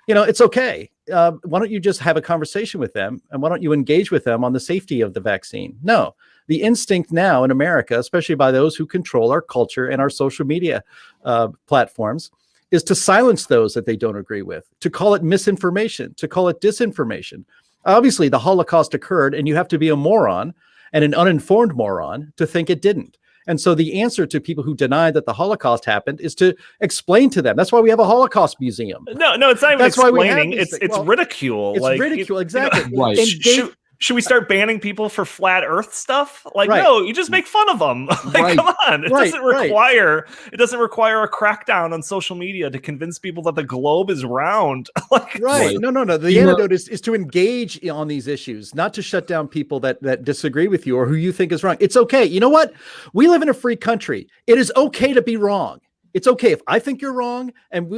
it's okay. Why don't you just have a conversation with them? And why don't you engage with them on the safety of the vaccine? No, the instinct now in America, especially by those who control our culture and our social media platforms, is to silence those that they don't agree with, to call it misinformation, to call it disinformation. Obviously, the Holocaust occurred, and you have to be a moron and an uninformed moron to think it didn't. And so the answer to people who deny that the Holocaust happened is to explain to them. That's why we have a Holocaust museum. No, it's not even That's why we have explaining. these It's things. Well, ridicule. It's ridicule, exactly. Right. Should we start banning people for flat Earth stuff? Like, Right. no, you just make fun of them. Like, Right. come on. It Right, doesn't require a crackdown on social media to convince people that the globe is round. Like, Right. Right. No. The antidote is to engage on these issues, not to shut down people that disagree with you or who you think is wrong. It's okay. You know what? We live in a free country. It is okay to be wrong. It's okay if I think you're wrong, and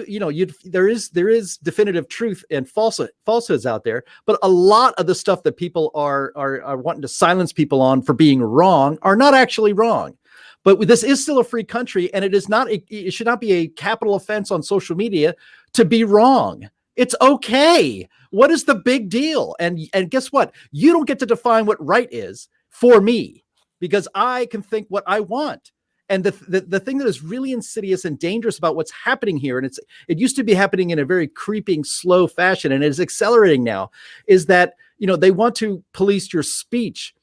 there is definitive truth and falsehoods out there. But a lot of the stuff that people are wanting to silence people on for being wrong are not actually wrong. But this is still a free country, and it should not be a capital offense on social media to be wrong. It's okay. What is the big deal? And guess what? You don't get to define what right is for me, because I can think what I want. And the thing that is really insidious and dangerous about what's happening here, and it used to be happening in a very creeping, slow fashion, and it is accelerating now, is that they want to police your speech,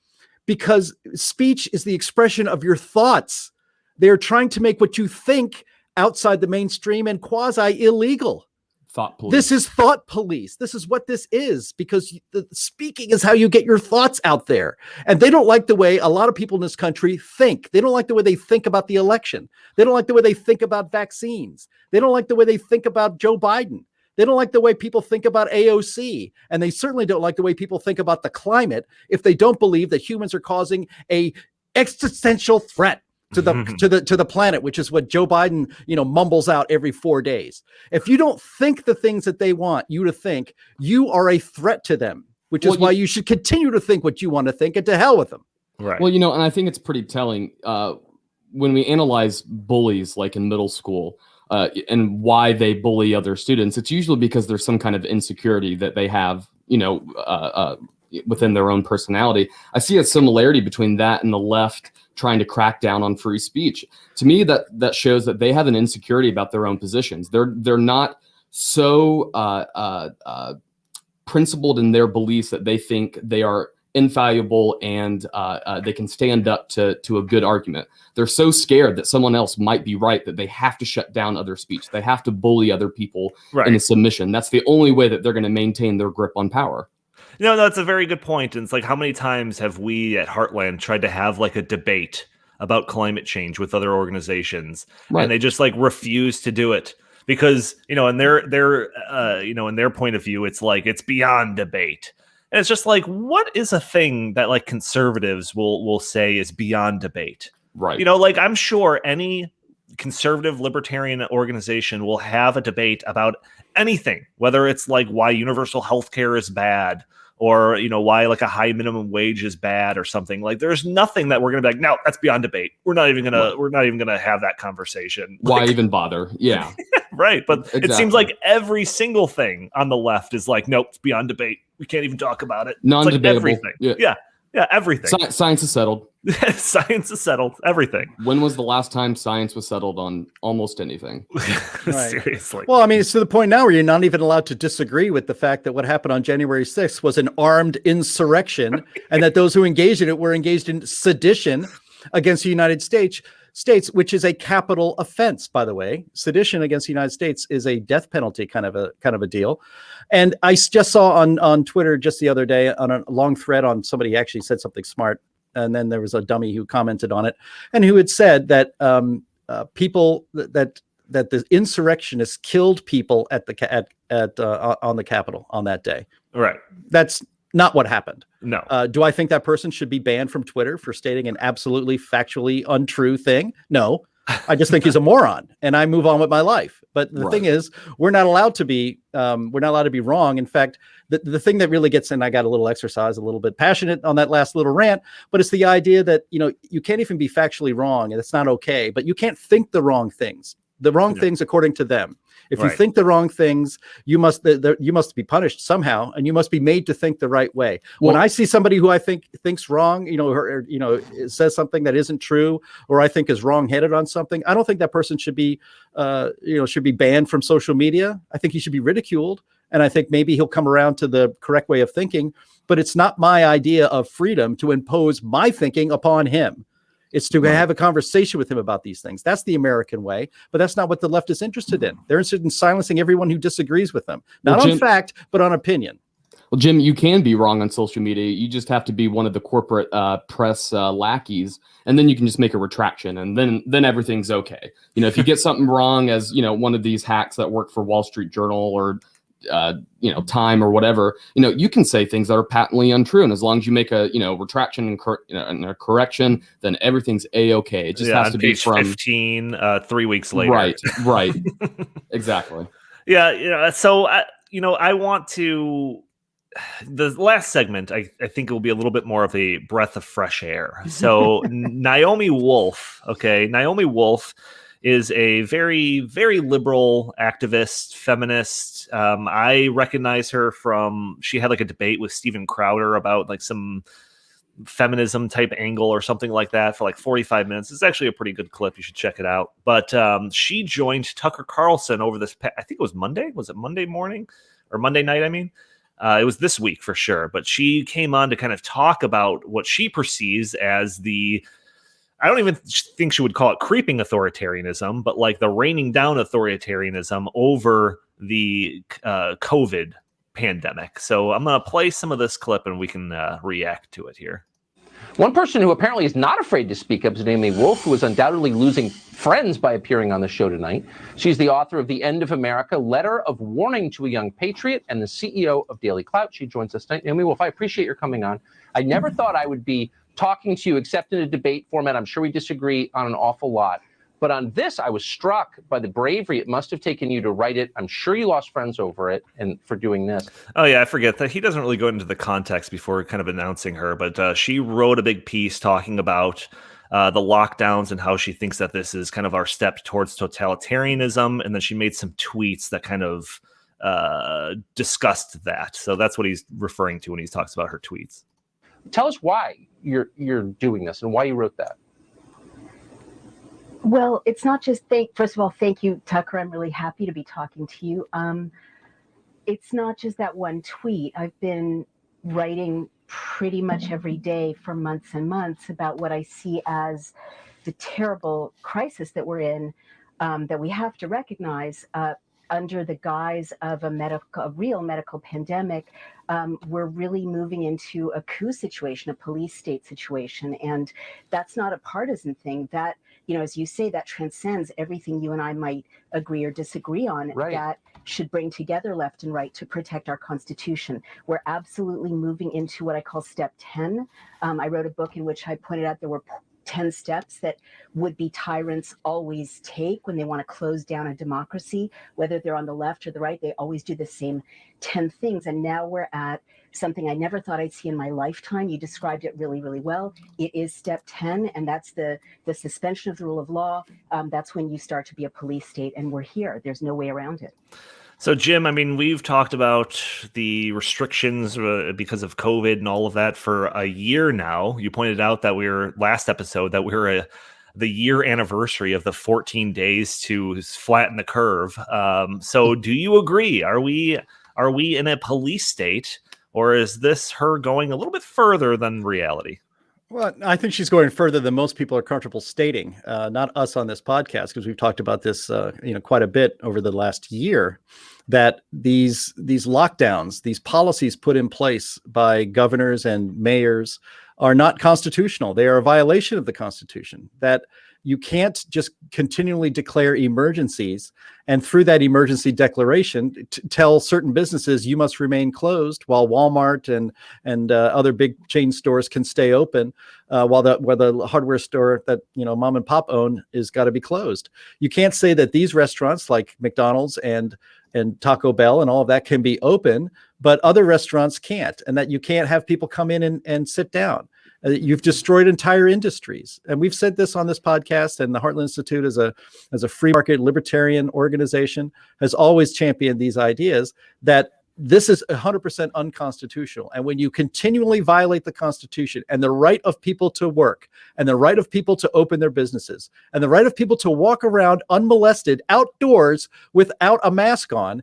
because speech is the expression of your thoughts. They are trying to make what you think outside the mainstream and quasi illegal. Thought police. This is thought police. This is what this is, because the speaking is how you get your thoughts out there. And they don't like the way a lot of people in this country think. They don't like the way they think about the election. They don't like the way they think about vaccines. They don't like the way they think about Joe Biden. They don't like the way people think about AOC. And they certainly don't like the way people think about the climate if they don't believe that humans are causing a existential threat to the planet, which is what Joe Biden, mumbles out every 4 days. If you don't think the things that they want you to think, you are a threat to them, which is why you should continue to think what you want to think, and to hell with them. right. Well, and I think it's pretty telling when we analyze bullies, like in middle school, and why they bully other students. It's usually because there's some kind of insecurity that they have, within their own personality. I see a similarity between that and the left trying to crack down on free speech. To me, that shows that they have an insecurity about their own positions. They're not so principled in their beliefs that they think they are infallible and they can stand up to a good argument. They're so scared that someone else might be right that they have to shut down other speech. They have to bully other people into submission. That's the only way that they're going to maintain their grip on power. No, that's a very good point. And it's like, how many times have we at Heartland tried to have like a debate about climate change with other organizations, Right. and they just like refuse to do it because in their point of view, it's like it's beyond debate. And it's just like, what is a thing that like conservatives will say is beyond debate? Right. Like I'm sure any conservative libertarian organization will have a debate about anything, whether it's like why universal health care is bad, or why like a high minimum wage is bad or something. Like there's nothing that we're gonna be like, no, that's beyond debate. We're not even gonna have that conversation. Why Like, even bother? Yeah. right. But Exactly. It seems like every single thing on the left is like, nope, it's beyond debate. We can't even talk about it. Non-debatable. Like everything. Yeah, everything. Science is settled. Science is settled. Everything. When was the last time science was settled on almost anything? Right. Seriously. Well, I mean, it's to the point now where you're not even allowed to disagree with the fact that what happened on January 6th was an armed insurrection, and that those who engaged in it were engaged in sedition against the United States, which is a capital offense, by the way. Sedition against the United States is a death penalty kind of a deal. And I just saw on Twitter just the other day on a long thread on somebody actually said something smart, and then there was a dummy who commented on it, and who had said that people that the insurrectionists killed people on the Capitol on that day. Right. That's not what happened. No. Do I think that person should be banned from Twitter for stating an absolutely factually untrue thing? No. I just think he's a moron, and I move on with my life. But the thing is, we're not allowed to be wrong. In fact, the thing that really gets in, I got a little exercise, a little bit passionate on that last little rant, but it's the idea that, you can't even be factually wrong, and it's not okay, but you can't think the wrong things. The wrong things according to them. If you think the wrong things, you must be punished somehow, and you must be made to think the right way. Well, when I see somebody who I think thinks wrong, or says something that isn't true, or I think is wrong-headed on something, I don't think that person should be banned from social media. I think he should be ridiculed, and I think maybe he'll come around to the correct way of thinking. But it's not my idea of freedom to impose my thinking upon him. It's to have a conversation with him about these things. That's the American way, but that's not what the left is interested in. They're interested in silencing everyone who disagrees with them, not on fact, but on opinion. Well, Jim, you can be wrong on social media. You just have to be one of the corporate press lackeys, and then you can just make a retraction, and then everything's okay. If you get something wrong as one of these hacks that work for Wall Street Journal or Time or whatever, you can say things that are patently untrue, and as long as you make a retraction and a correction, then everything's a-okay. It just has to be from 15 3 weeks later. Right. Exactly. Yeah. So I want to, the last segment, I think it will be a little bit more of a breath of fresh air. So Naomi Wolf is a very, very liberal activist, feminist. I recognize her from, she had like a debate with Steven Crowder about like some feminism type angle or something like that for like 45 minutes. It's actually a pretty good clip. You should check it out. But she joined Tucker Carlson over this, I think it was Monday. Was it Monday morning or Monday night? I mean, it was this week for sure. But she came on to kind of talk about what she perceives as I don't even think she would call it creeping authoritarianism, but like the raining down authoritarianism over the COVID pandemic. So I'm going to play some of this clip and we can react to it here. One person who apparently is not afraid to speak up is Naomi Wolf, who is undoubtedly losing friends by appearing on the show tonight. She's the author of The End of America, Letter of Warning to a Young Patriot, and the CEO of Daily Clout. She joins us tonight. Naomi Wolf, I appreciate your coming on. I never thought I would be talking to you except in a debate format. I'm sure we disagree on an awful lot. But on this, I was struck by the bravery it must have taken you to write it. I'm sure you lost friends over it and for doing this. Oh, yeah, I forget that he doesn't really go into the context before kind of announcing her. But she wrote a big piece talking about the lockdowns and how she thinks that this is kind of our step towards totalitarianism. And then she made some tweets that kind of discussed that. So that's what he's referring to when he talks about her tweets. Tell us why you're doing this and why you wrote that. Well, it's not just first of all, thank you, Tucker. I'm really happy to be talking to you. It's not just that one tweet. I've been writing pretty much every day for months and months about what I see as the terrible crisis that we're in, that we have to recognize. under the guise of a real medical pandemic, we're really moving into a coup situation, a police state situation. And that's not a partisan thing. That, as you say, that transcends everything you and I might agree or disagree on. Right. That should bring together left and right to protect our Constitution. We're absolutely moving into what I call step 10. I wrote a book in which I pointed out there were 10 steps that would-be tyrants always take when they want to close down a democracy, whether they're on the left or the right. They always do the same 10 things. And now we're at something I never thought I'd see in my lifetime. You described it really, really well. It is step 10, and that's the suspension of the rule of law. That's when you start to be a police state, and we're here. There's no way around it. So, Jim, I mean, we've talked about the restrictions because of COVID and all of that for a year now. You pointed out that last episode that the year anniversary of the 14 days to flatten the curve. So do you agree? Are we in a police state, or is this her going a little bit further than reality? Well, I think she's going further than most people are comfortable stating. Not us on this podcast, because we've talked about this, quite a bit over the last year. That these lockdowns, these policies put in place by governors and mayors, are not constitutional. They are a violation of the Constitution. That you can't just continually declare emergencies and through that emergency declaration tell certain businesses you must remain closed while Walmart and other big chain stores can stay open, while the hardware store that mom and pop own is got to be closed. You can't say that these restaurants like McDonald's and Taco Bell and all of that can be open, but other restaurants can't, and that you can't have people come in and sit down. You've destroyed entire industries. And we've said this on this podcast, and the Heartland Institute as a free market libertarian organization has always championed these ideas that this is 100% unconstitutional. And when you continually violate the Constitution and the right of people to work and the right of people to open their businesses and the right of people to walk around unmolested outdoors without a mask on,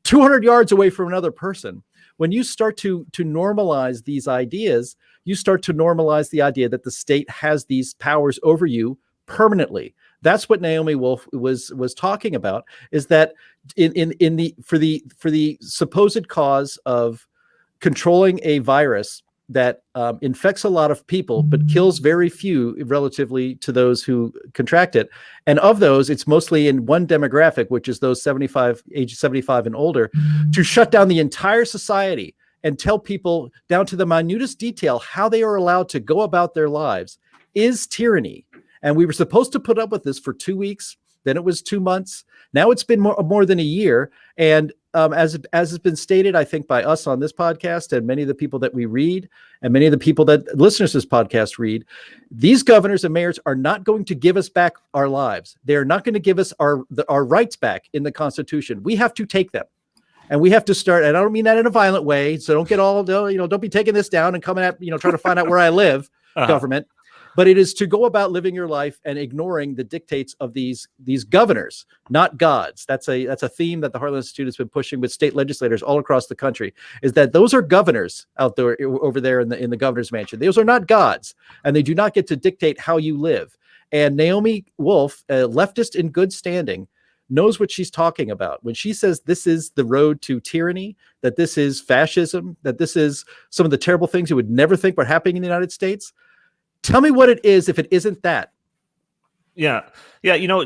200 yards away from another person, when you start to normalize these ideas, you start to normalize the idea that the state has these powers over you permanently. That's what Naomi Wolf was talking about, is that for the supposed cause of controlling a virus that infects a lot of people but kills very few relatively to those who contract it. And of those, it's mostly in one demographic, which is those age 75 and older, to shut down the entire society and tell people down to the minutest detail how they are allowed to go about their lives is tyranny. And we were supposed to put up with this for 2 weeks. Then it was 2 months. Now it's been more than a year. And as has been stated, I think, by us on this podcast and many of the people that we read and many of the people that listeners to this podcast read, these governors and mayors are not going to give us back our lives. They are not going to give us our rights back in the Constitution. We have to take them. And we have to start, and I don't mean that in a violent way, so don't get all, don't be taking this down and coming at, trying to find out where I live, government. But it is to go about living your life and ignoring the dictates of these governors, not gods. That's a theme that the Heartland Institute has been pushing with state legislators all across the country, is that those are governors out there over there in the governor's mansion. Those are not gods, and they do not get to dictate how you live. And Naomi Wolf, a leftist in good standing, knows what she's talking about when she says this is the road to tyranny, that this is fascism, that this is some of the terrible things you would never think were happening in the United States. Tell me what it is if it isn't that. Yeah.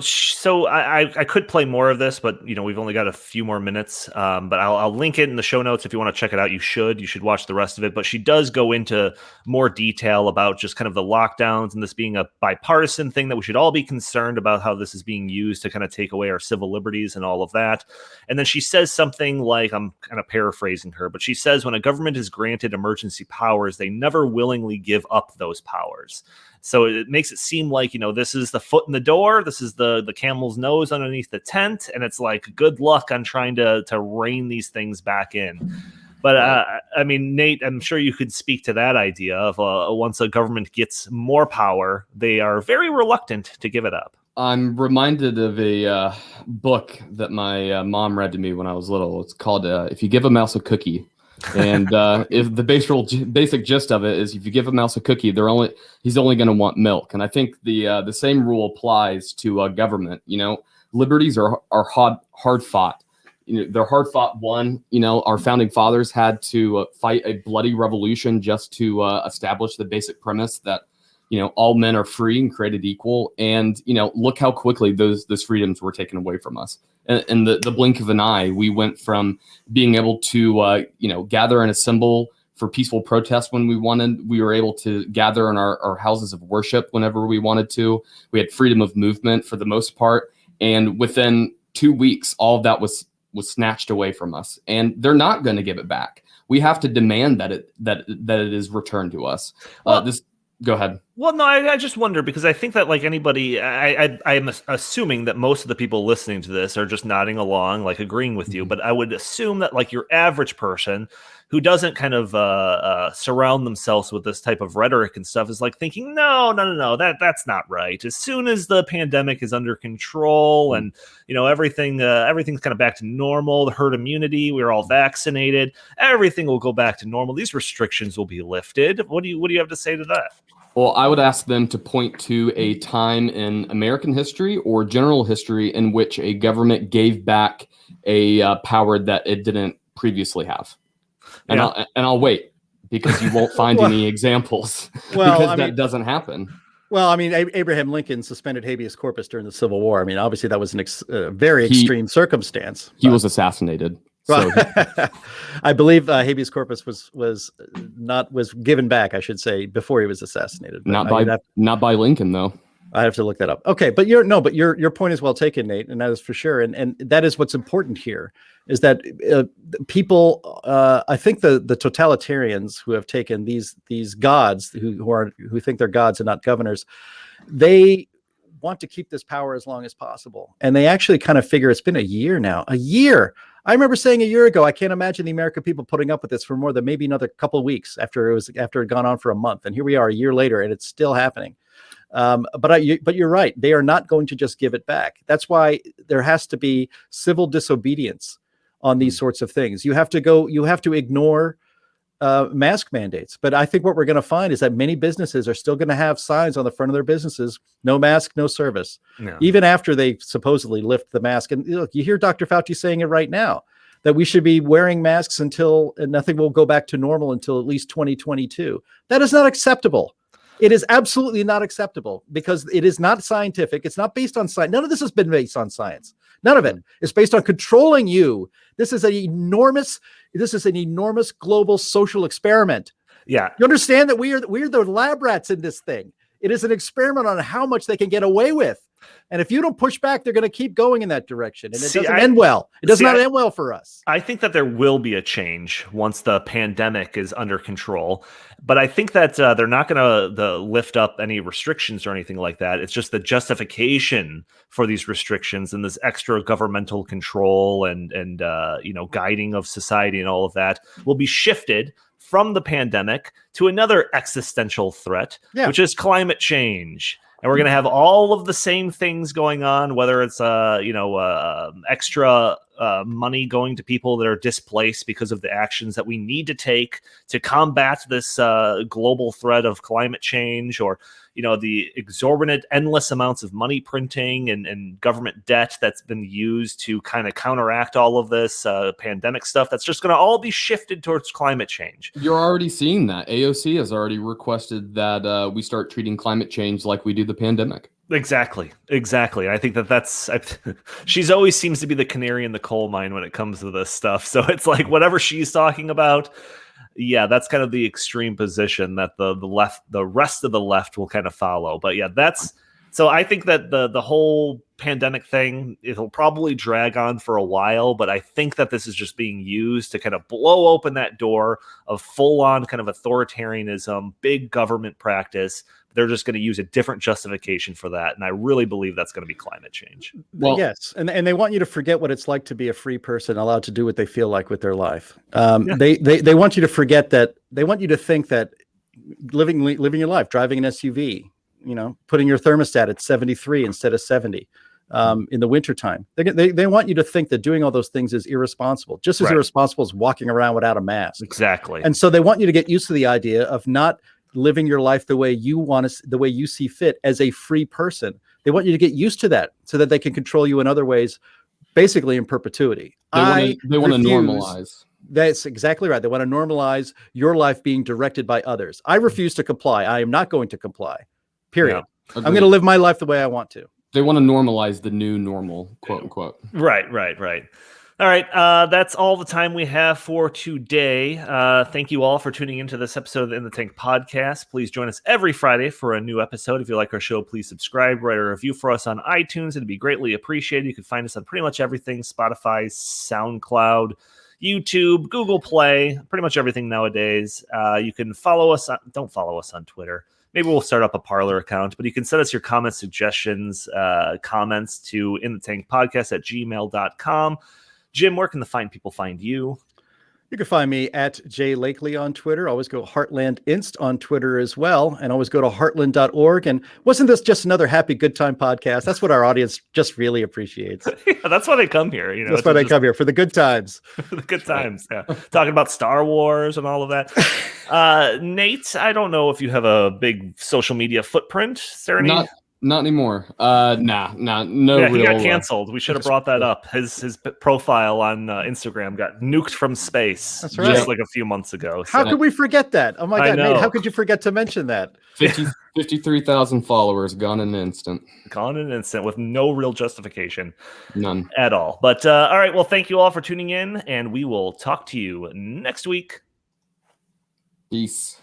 So I could play more of this, but we've only got a few more minutes. But I'll link it in the show notes if you want to check it out. You should watch the rest of it. But she does go into more detail about just kind of the lockdowns and this being a bipartisan thing, that we should all be concerned about how this is being used to kind of take away our civil liberties and all of that. And then she says something like, I'm kind of paraphrasing her, but she says, when a government is granted emergency powers, they never willingly give up those powers. So it makes it seem like, this is the foot in the door. This is the camel's nose underneath the tent. And it's like, good luck on trying to rein these things back in. But I mean, Nate, I'm sure you could speak to that idea of once a government gets more power, they are very reluctant to give it up. I'm reminded of a book that my mom read to me when I was little. It's called If You Give a Mouse a Cookie. And if the basic gist of it is, if you give a mouse a cookie, he's only going to want milk. And I think the same rule applies to government. Liberties are hard fought. their hard-fought won. Our founding fathers had to fight a bloody revolution just to establish the basic premise that all men are free and created equal. And look how quickly those freedoms were taken away from us. In the blink of an eye, we went from being able to gather and assemble for peaceful protest when we wanted. We were able to gather in our houses of worship whenever we wanted to. We had freedom of movement for the most part. And within 2 weeks, all of that was snatched away from us. And they're not going to give it back. We have to demand that it is returned to us. Go ahead. Well, no, I just wonder, because I think that, like anybody, I'm assuming that most of the people listening to this are just nodding along, like agreeing with you. But I would assume that, like, your average person who doesn't kind of surround themselves with this type of rhetoric and stuff is like thinking, no, that's not right. As soon as the pandemic is under control and everything's kind of back to normal, the herd immunity, we're all vaccinated, everything will go back to normal. These restrictions will be lifted. What do you have to say to that? Well, I would ask them to point to a time in American history or general history in which a government gave back a power that it didn't previously have. And I'll wait, because you won't find any examples, because that doesn't happen. Well, I mean, Abraham Lincoln suspended habeas corpus during the Civil War. I mean, obviously that was a very extreme circumstance. He was assassinated. So I believe habeas corpus was given back, I should say, before he was assassinated. Not by Lincoln, though. I have to look that up. Okay, but your point is well taken, Nate, and that is for sure. And that is what's important here, is that people, I think the totalitarians who have taken these gods who think they're gods and not governors, they want to keep this power as long as possible. And they actually kind of figure it's been a year now. A year. I remember saying a year ago, I can't imagine the American people putting up with this for more than maybe another couple of weeks after it had gone on for a month. And here we are a year later, and it's still happening. But you're right. They are not going to just give it back. That's why there has to be civil disobedience on these sorts of things. You have to ignore mask mandates. But I think what we're going to find is that many businesses are still going to have signs on the front of their businesses: no mask, no service, even after they supposedly lift the mask. And look, you hear Dr. Fauci saying it right now, that we should be wearing masks and nothing will go back to normal until at least 2022. That is not acceptable. It is absolutely not acceptable, because it is not scientific. It's not based on science. None of this has been based on science. None of it. It's based on controlling you. This is an enormous global social experiment. Yeah. You understand that we are the lab rats in this thing. It is an experiment on how much they can get away with. And if you don't push back, they're going to keep going in that direction. And it doesn't end well. It does not end well for us. I think that there will be a change once the pandemic is under control. But I think that they're not going to lift up any restrictions or anything like that. It's just the justification for these restrictions and this extra governmental control and guiding of society and all of that will be shifted from the pandemic to another existential threat, which is climate change. And we're going to have all of the same things going on, whether it's extra money going to people that are displaced because of the actions that we need to take to combat this global threat of climate change, or the exorbitant, endless amounts of money printing and government debt that's been used to kind of counteract all of this pandemic stuff. That's just going to all be shifted towards climate change. You're already seeing that. AOC has already requested that we start treating climate change like we do the pandemic. Exactly. I think that's she's always seems to be the canary in the coal mine when it comes to this stuff. So it's like whatever she's talking about, that's kind of the extreme position that the rest of the left will kind of follow. But so I think that the whole pandemic thing, it'll probably drag on for a while, but I think that this is just being used to kind of blow open that door of full-on kind of authoritarianism, big government practice. They're just going to use a different justification for that. And I really believe that's going to be climate change. Well, yes. And they want you to forget what it's like to be a free person, allowed to do what they feel like with their life. They want you to forget that. They want you to think that living your life, driving an SUV, putting your thermostat at 73 instead of 70 in the wintertime. They want you to think that doing all those things is irresponsible, just as irresponsible as walking around without a mask. Exactly. And so they want you to get used to the idea of not living your life the way you want to, the way you see fit as a free person. They want you to get used to that so that they can control you in other ways basically in perpetuity. They want to refuse- normalize. That's exactly right. They want to normalize your life being directed by others. I refuse to comply. I am not going to comply. Period. Yeah. I'm going to live my life the way I want to. They want to normalize the new normal, quote unquote. Right. All right, that's all the time we have for today. Thank you all for tuning into this episode of the In the Tank podcast. Please join us every Friday for a new episode. If you like our show, please subscribe, write a review for us on iTunes. It'd be greatly appreciated. You can find us on pretty much everything: Spotify, SoundCloud, YouTube, Google Play, pretty much everything nowadays. You can follow us. Don't follow us on Twitter. Maybe we'll start up a Parler account, but you can send us your comments, suggestions, comments to inthetankpodcast@gmail.com. Jim, where can the people find you? You can find me at Jay Lakely on Twitter. Always go Heartland Inst on Twitter as well. And always go to heartland.org. And wasn't this just another happy, good time podcast? That's what our audience just really appreciates. Yeah, that's why they come here. You know, that's why they come here, for the good times. For the good times, yeah. Talking about Star Wars and all of that. Nate, I don't know if you have a big social media footprint. Is there any? Not anymore. No. Yeah, he got canceled. We should have brought that up. His profile on Instagram got nuked from space. That's right. Just like a few months ago. How could we forget that? Oh my God, Nate, how could you forget to mention that? 53,000 followers gone in an instant. Gone in an instant with no real justification. None. At all. But all right, well, thank you all for tuning in, and we will talk to you next week. Peace.